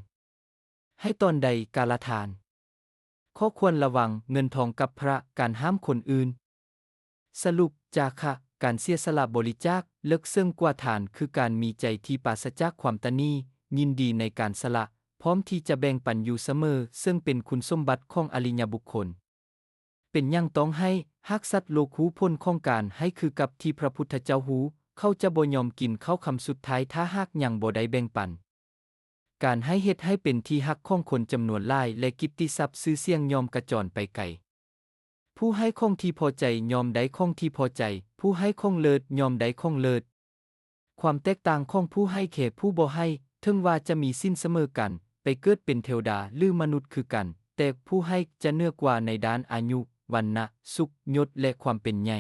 ให้ตนใดกาลทานข้อควรระวังเงินทองกับพระการห้ามคนอื่นสรุปจาคะการเสียสละบริจาคเลิกซึ่งกว่าทานคือการมีใจที่ปราศจากความตนียินดีในการสละพร้อมที่จะแบ่งปันอยู่เสมอซึ่งเป็นคุณสมบัติของอริยบุคคลเป็นยังต้องให้ฮักสัตว์โลกหูพ้นของการให้คือกับที่พระพุทธเจ้าหูเขาจะบ่ยอมกินข้าวคำสุดท้ายถ้าหากยังบ่ได้แบ่งปันการให้เฮ็ดให้เป็นที่ฮักของคนจำนวนหลายและกิตติศัพท์ชื่อเสียงยอมกระจรไปไกลผู้ให้คงที่พอใจยอมได้คงที่พอใจผู้ให้คงเลิศยอมได้คงเลิศความแตกต่างของผู้ให้แก่ผู้บ่ให้ถึงว่าจะมีสิ้นเสมอกันไปเกิดเป็นเทวดาหรือมนุษย์คือกันแต่ผู้ให้จะเหนือกว่าในด้านอายุวรรณะสุขยศและความเป็นใหญ่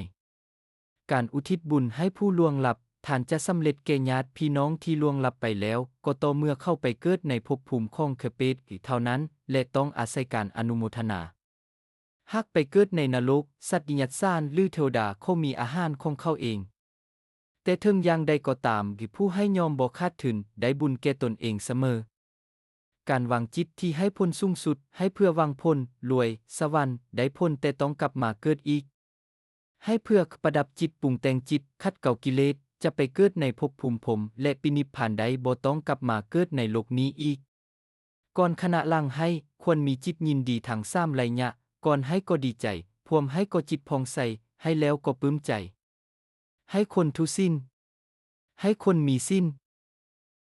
การอุทิศบุญให้ผู้ล่วงลับ ท่านจะสำเร็จแก่ญาติพี่น้องที่ล่วงลับไปแล้วก็ต่อเมื่อเข้าไปเกิดในภพภูมิของเขเปตเท่านั้นและต้องอาศัยการอนุโมทนาหากไปเกิดในนรกสัตว์ยัดซ่านหรือเทวดาเขามีอาหารของเขาเองแต่ถึงอย่างใดก็ตามผู้ให้ยอมบ่คาดถึงได้บุญแก่ตนเองเสมอการวางจิตที่ให้พ้นสูงสุดให้เพื่อวางพ้นรวยสวรรค์ได้พ้นแต่ต้องกลับมาเกิดอีกให้เพื่อประดับจิตปรุงแต่งจิตขัดเกลากิเลสจะไปเกิดในภพภูมิพรหมและปินิพพานใดบ่ต้องกลับมาเกิดในโลกนี้อีกก่อนขณะล่างให้ควรมีจิตยินดีทาง3ระยะก่อนให้ก็ดีใจพวมให้ก็จิตพองใสให้แล้วก็ปลื้มใจให้คนทุสิ้นให้คนมีสิ้น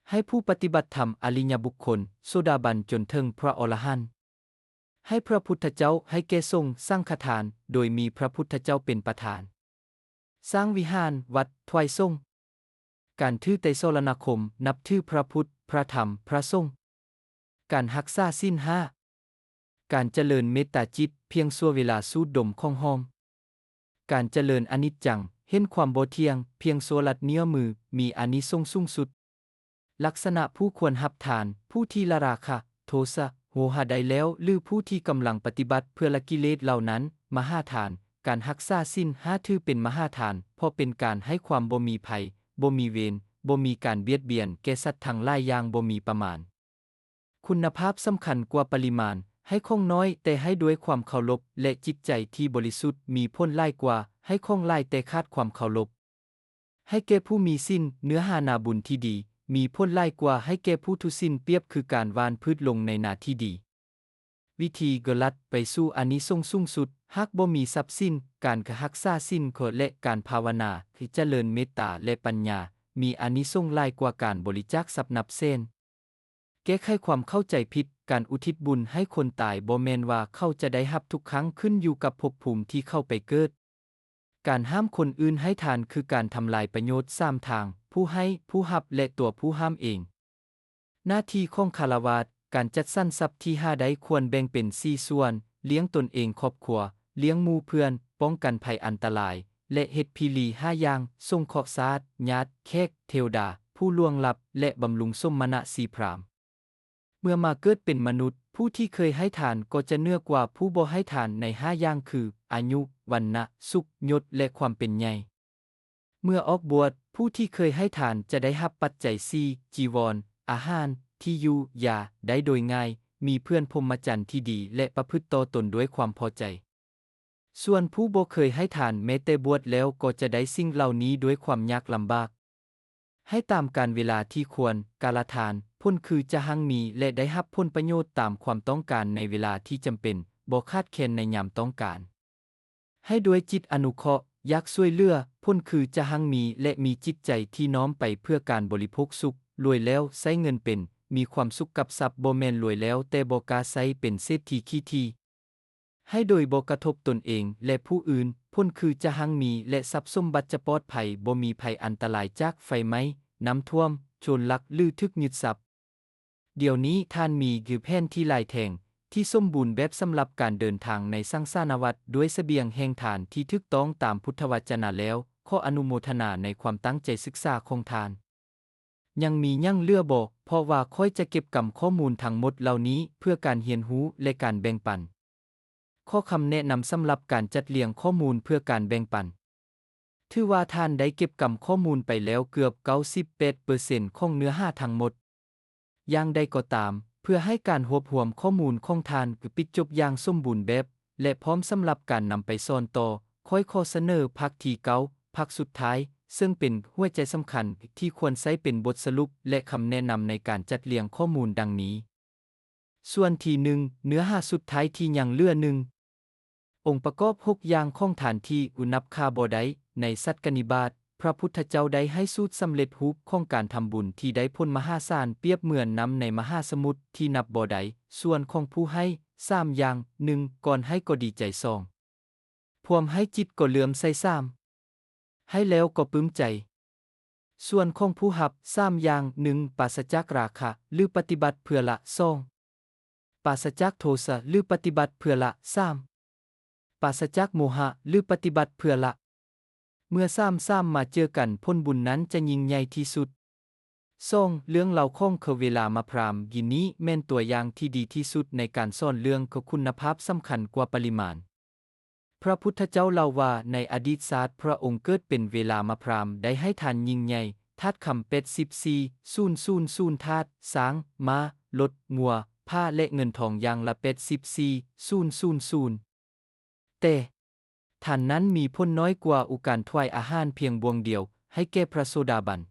ให้ผู้ปฏิบัติธรรมอริยบุคคลโสดาบันจนถึงพระอรหันต์ให้พระพุทธเจ้าให้แก่ทรงสร้างฆทานโดยมีพระพุทธเจ้าเป็นประธานสร้างวิหารวัดถวายทรงการถือไตรสรณคมนับถือพระพุทธพระธรรมพระสงฆ์การรักษาศีล5การเจริญเมตตาจิตเพียงชั่วเวลาสูดดมของหอมการเจริญอนิจจังเห็นความบ่เที่ยงเพียงชั่วลัดเนื้อมือมีอานิสงส์สูงสุดลักษณะผู้ควรรับทานผู้ที่ละราคะโทสะโหหะใดแล้วหรือผู้ที่กำลังปฏิบัติเพื่อละกิเลสเหล่านั้นมหาทานการรักษาศีล5ถือเป็นมหาทานเพราะเป็นการให้ความบ่มีภัยบ่มีเวรบ่มีการเบียดเบียนแก่สัตว์ทั้งหลายอย่างบ่มีประมาณคุณภาพสำคัญกว่าปริมาณให้คงน้อยแต่ให้ด้วยความเคารพและจิตใจที่บริสุทธิ์มีผลหลายกว่าให้คงหลายแต่ขาดความเคารพให้แก่ผู้มีสิ้นเนื้อหานาบุญที่ดีมีผลหลายกว่าให้แก่ผู้ทุสิ้นเปรียบคือการวานพืชลงในนาที่ดีวิธีกลัดไปสู่อานิสงส์สูงสุดหากบ่มีทรัพย์สินการรักษาศีลข้อและการภาวนาที่เจริญเมตตาและปัญญามีอานิสงส์หลายกว่าการบริจาคทรัพย์นับแสนแก้ไขความเข้าใจผิดการอุทิศบุญให้คนตายบ่แม่นว่าเขาจะได้รับทุกครั้งขึ้นอยู่กับภพภูมิที่เข้าไปเกิดการห้ามคนอื่นให้ทานคือการทำลายประโยชน์3ทางผู้ให้ผู้รับและตัวผู้ห้ามเองหน้าที่ของฆราวาสการจัดสรรทรัพย์ที่5ได้ควรแบ่งเป็น4ส่วนเลี้ยงตนเองครอบครัวเลี้ยงหมู่เพื่อนป้องกันภัยอันตรายและเฮ็ดพิธี5อย่างส่งเคราะห์ศาสตร์ญาติแขกเทวดาผู้ล่วงลับและบำรุงสมณะสีพรามเมื่อมาเกิดเป็นมนุษย์ผู้ที่เคยให้ทานก็จะเหนือกว่าผู้บ่ให้ทานใน5อย่างคืออายุวรรณะสุขยศและความเป็นใหญ่เมื่อออกบวชผู้ที่เคยให้ทานจะได้รับปัจจัย4จีวรอาหารที่อยู่ยาได้โดยง่ายมีเพื่อนพรหมจรรย์ที่ดีและประพฤติต่อตนด้วยความพอใจส่วนผู้บ่เคยให้ทานแม้แต่บวชแล้วก็จะได้สิ่งเหล่านี้ด้วยความยากลำบากให้ตามการเวลาที่ควรกาลทานผลคือจะหั่งมีและได้รับผลประโยชน์ตามความต้องการในเวลาที่จำเป็นบ่คาดแคลนในยามต้องการให้ด้วยจิตอนุเคราะห์อยากช่วยเหลือผลคือจะหั่งมีและมีจิตใจที่น้อมไปเพื่อการบริโภคสุขรวยแล้วใช้เงินเป็นมีความสุขกับทรัพย์บ่แม่นรวยแล้วแต่บ่กล้าใช้เป็นเศรษฐีขี้ทีให้โดยบ่กระทบตนเองและผู้อื่นผลคือจะหั่งมีและทรัพย์สมบัติจะปลอดภัยบ่มีภัยอันตรายจากไฟไหม้น้ำท่วมโจรลักหรือทึกยึดทรัพย์เดี๋ยวนี้ท่านมีคือแผนที่หลายแห่งที่สมบูรณ์แบบสำหรับการเดินทางในสังสารวัฏด้วยเสบียงแห่งทานที่ถูกต้องตามพุทธวจนะแล้วขออนุโมทนาในความตั้งใจศึกษาของทานยังมียั่งเหลือบ่เพราะว่าค่อยจะเก็บกำข้อมูลทั้งหมดเหล่านี้เพื่อการเรียนรู้และการแบ่งปันข้อคำแนะนำสำหรับการจัดเรียงข้อมูลเพื่อการแบ่งปันถือว่าท่านได้เก็บกำข้อมูลไปแล้วเกือบ 98% ของเนื้อหาทั้งหมดอย่างใดก็ตามเพื่อให้การรวบรวมข้อมูลของท่านปิดจบอย่างสมบูรณ์แบบและพร้อมสำหรับการนำไปสอนต่อค่อยขอเสนอภาคที่9ภาคสุดท้ายซึ่งเป็นหัวใจสำคัญที่ควรใช้เป็นบทสรุปและคำแนะนำในการจัดเรียงข้อมูลดังนี้ส่วนที่1เนื้อหาสุดท้ายที่ยังเหลือองค์ประกอบ6อย่างของฐานที่อุนับค่าบ่ได้ในสัตว์กนิบาตพระพุทธเจ้าได้ให้สูตรสำเร็จรูปของการทำบุญที่ได้ผลมหาศาลเปรียบเหมือนน้ำในมหาสมุทรที่นับบ่ได้ส่วนของผู้ให้3อย่าง1ก่อนให้ก็ดีใจ2พวมให้จิตก็เหลื่อมใส3ให้แล้วก็ปลื้มใจส่วนของผู้รับ3อย่าง1ปราศจากราคะหรือปฏิบัติเพื่อละ2ปราศจากโทสะหรือปฏิบัติเพื่อละ3ปราศจากโมหะหรือปฏิบัติเพื่อละ เมื่อซ้ำๆมาเจอกันผลบุญนั้นจะยิ่งใหญ่ที่สุดเรื่องเล่าของเวลามาพรามยินนี้แม่นตัวอย่างที่ดีที่สุดในการสอนเรื่องคุณภาพสำคัญกว่าปริมาณพระพุทธเจ้าเล่าว่าในอดีตศาสตร์พระองค์เกิดเป็นเวลามาพรามได้ให้ทานยิ่งใหญ่ทาสคำเป็ด14,000 ทาสช้างม้ารถงัวผ้าและเงินทองอย่างละเป็ด14,000แต่ท่านนั้นมีพ้นน้อยกว่าอุการถวายอาหารเพียงบวงเดียวให้แก่พระโสดาบัน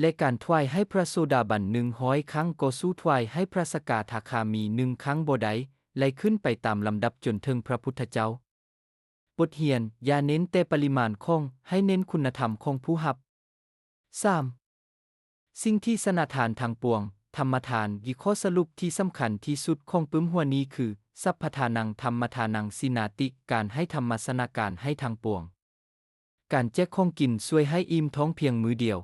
และการถวายให้พระโสดาบัน100 ครั้งก็สู้ถวายให้พระสกทาคามี1 ครั้งบ่ได้ไล่ขึ้นไปตามลำดับจนถึงพระพุทธเจ้าบทเรียนอย่าเน้นแต่ปริมาณของให้เน้นคุณธรรมของผู้รับ 3. สิ่งที่สนาทานทางปวงธรรมทานวิข้อสรุปที่สำคัญที่สุดของปึ้มหัวนี้คือสัพพทานังธรรมทานังสินาติการให้ธรรมสนาการให้ทางปวงการแจกของกินช่วยให้อิ่มท้องเพียงมื้อเดียว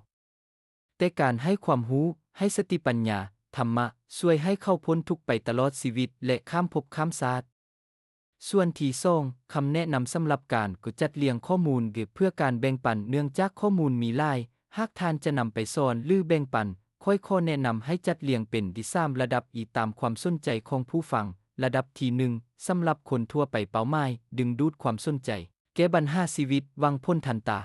แต่การให้ความรู้ให้สติปัญญาธรรมะช่วยให้เข้าพ้นทุกข์ไปตลอดชีวิตและข้ามภพข้ามชาติส่วนที่สองคำแนะนำสำหรับการก็จัดเรียงข้อมูลเพื่อการแบ่งปันเนื่องจากข้อมูลมีหลายหากท่านจะนำไปสอนหรือแบ่งปันค่อยข้อแนะนำให้จัดเรียงเป็นที่3ระดับตามความสนใจของผู้ฟังระดับที่1สำหรับคนทั่วไปเป้าหมายดึงดูดความสนใจแก้ปัญหาชีวิตวังพ้นทันตา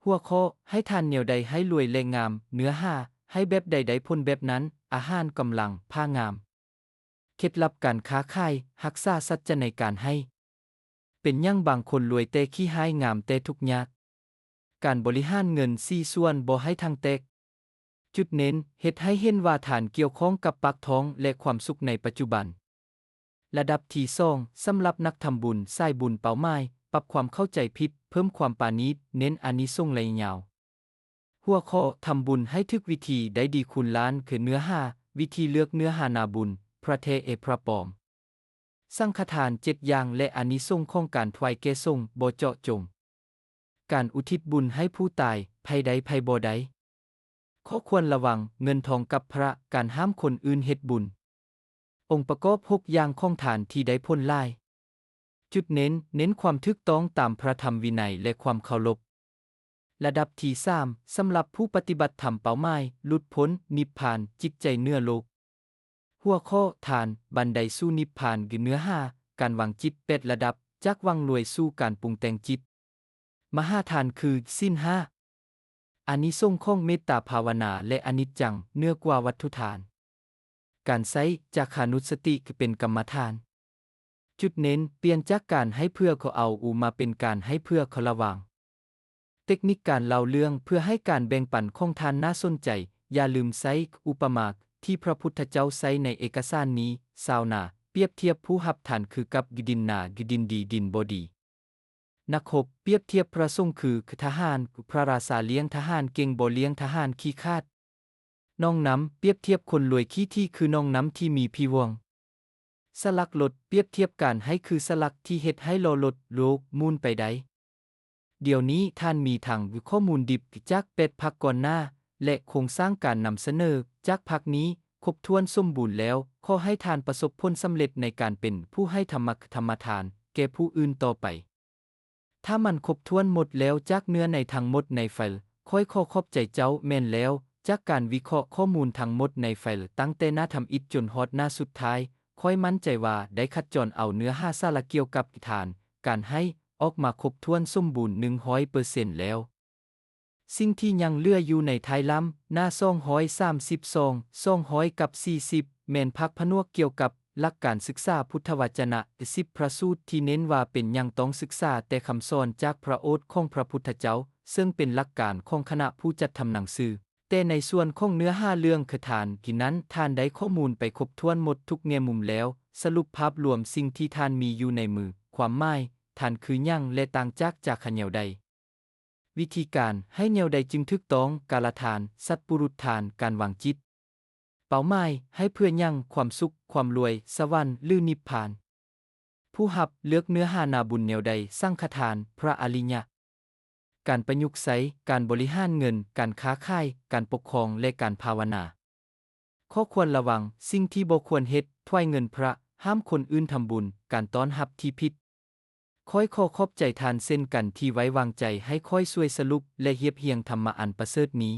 หัวข้อให้ทานเหนียวใดให้รวยและงามเนื้อ5ให้แบบใดๆพ้นแบบนั้นอาหารกำลังผ้างามเคล็ดลับการค้าขายรักษาสัจจะในการให้เป็นยังบางคนรวยแต่ขี้ให้งามแต่ทุกข์ยากการบริหารเงิน4 ส่วนบ่ให้ทางแตกจุดเน้นเฮ็ดให้เห็นว่าฐานเกี่ยวข้องกับปากท้องและความสุขในปัจจุบันระดับที่2สำหรับนักทำบุญสายบุญเป้าหมายปรับความเข้าใจผิดเพิ่มความปราณีตเน้นอานิสงส์ระยะยาวหัวข้อทำบุญให้ถึกวิธีได้ดีคูณล้านคือเนื้อ5วิธีเลือกเนื้อหานาบุญพระเทพระปลอมสังฆทาน7 อย่างและอานิสงส์ของการถวายแก่สงฆ์บ่เจาะจงการอุทิศบุญให้ผู้ตายภัยใดภัยบ่ใดข้อควรระวังเงินทองกับพระการห้ามคนอื่นเฮ็ดบุญองค์ประกอบ6 อย่างของฐานที่ได้พ้นลายจุดเน้นความถูกต้องตามพระธรรมวินัยและความเคารพระดับที่3สำหรับผู้ปฏิบัติธรรมเป้าหมายหลุดพ้นนิพพานจิตใจเนื้อโลกหัวข้อทานบันไดสู่นิพพานคือเนื้อ5การวางจิต8 ระดับจากวางรวยสู่การปรุงแต่งจิตมหาทานคือศีล5อานิสงส์ของเมตตาภาวนาและอนิจจังเหนือกว่าวัตถุทานการใช้จาคานุสติคือเป็นกรรมฐานจุดเน้นเปลี่ยนจากการให้เพื่อเขาเอามาเป็นการให้เพื่อเขาระวังเทคนิคการเล่าเรื่องเพื่อให้การแบ่งปันของทานน่าสนใจอย่าลืมใช้อุปมาที่พระพุทธเจ้าใช้ในเอกสารนี้ชาวนาเปรียบเทียบผู้รับทานคือกับดินนาดินดีดินบ่ดีนักรบเปรียบเทียบพระสงฆ์คือทหารพระราชาเลี้ยงทหารเก่งบ่เลี้ยงทหารขี้คร้าดน้องน้ำเปรียบเทียบคนรวยขี้ที่คือน้องน้ำที่มีพิวงสลักรถเปรียบเทียบการให้คือสลักที่เฮ็ดให้รถโลกมูนไปได้เดี๋ยวนี้ท่านมีทางข้อมูลดิบจากเป็ดพักก่อนหน้าและโครงสร้างการนำเสนอจากพักนี้ครบถ้วนสมบูรณ์แล้วขอให้ทานประสบผลสำเร็จในการเป็นผู้ให้ธรรมทานแก่ผู้อื่นต่อไปถ้ามันครบถ้วนหมดแล้วจากเนื้อในทั้งหมดในไฟล์ค่อยขอบใจเจ้าแม่นแล้วจากการวิเคราะห์ข้อมูลทั้งหมดในไฟล์ตั้งแต่หน้าทำอิฐจนฮอดหน้าสุดท้ายค่อยมั่นใจว่าได้คัดจรเอาเนื้อสาระเกี่ยวกับทานการให้ออกมาครบถ้วนสมบูรณ์ 100% แล้วสิ่งที่ยังเหลืออยู่ในท้ายล้ำหน้า232 กับ40แม่นพักผนวกเกี่ยวกับหลักการศึกษาพุทธวจนะ10พระสูตรที่เน้นว่าเป็นยังต้องศึกษาแต่คำสอนจากพระโอษฐ์ของพระพุทธเจ้าซึ่งเป็นหลักการของคณะผู้จัดทำหนังสือแต่ในส่วนของเนื้อ5เรื่องคือทานที่นั้นท่านได้ข้อมูลไปครบถ้วนหมดทุกแง่มุมแล้วสรุปภาพรวมสิ่งที่ท่านมีอยู่ในมือความหมายท่านคือหยังและต่างจากแนวใดวิธีการให้แนวใดจึงถูกต้องกาลทานสัตบุรุษทานการวางจิตเป้าหมายให้เพื่อหยังความสุขความรวยสวรรค์หรือนิพพานผู้รับเลือกเนื้อหานาบุญแนวใดสังฆทานพระอริยะการประยุกต์ใช้การบริหารเงินการค้าขายการปกครองและการภาวนาข้อควรระวังสิ่งที่บ่ควรเฮ็ดถวายเงินพระห้ามคนอื่นทำบุญการต้อนรับที่ผิด ค่อยขอขอบใจทานเส้นกันที่ไว้วางใจให้ค่อยช่วยสรุปและเรียบเรียงธรรมะอันประเสริฐนี้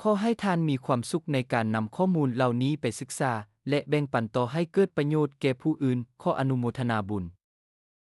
ขอให้ท่านมีความสุขในการนำข้อมูลเหล่านี้ไปศึกษา และแบ่งปันต่อให้เกิดประโยชน์แก่ผู้อื่น ขออนุโมทนาบุญ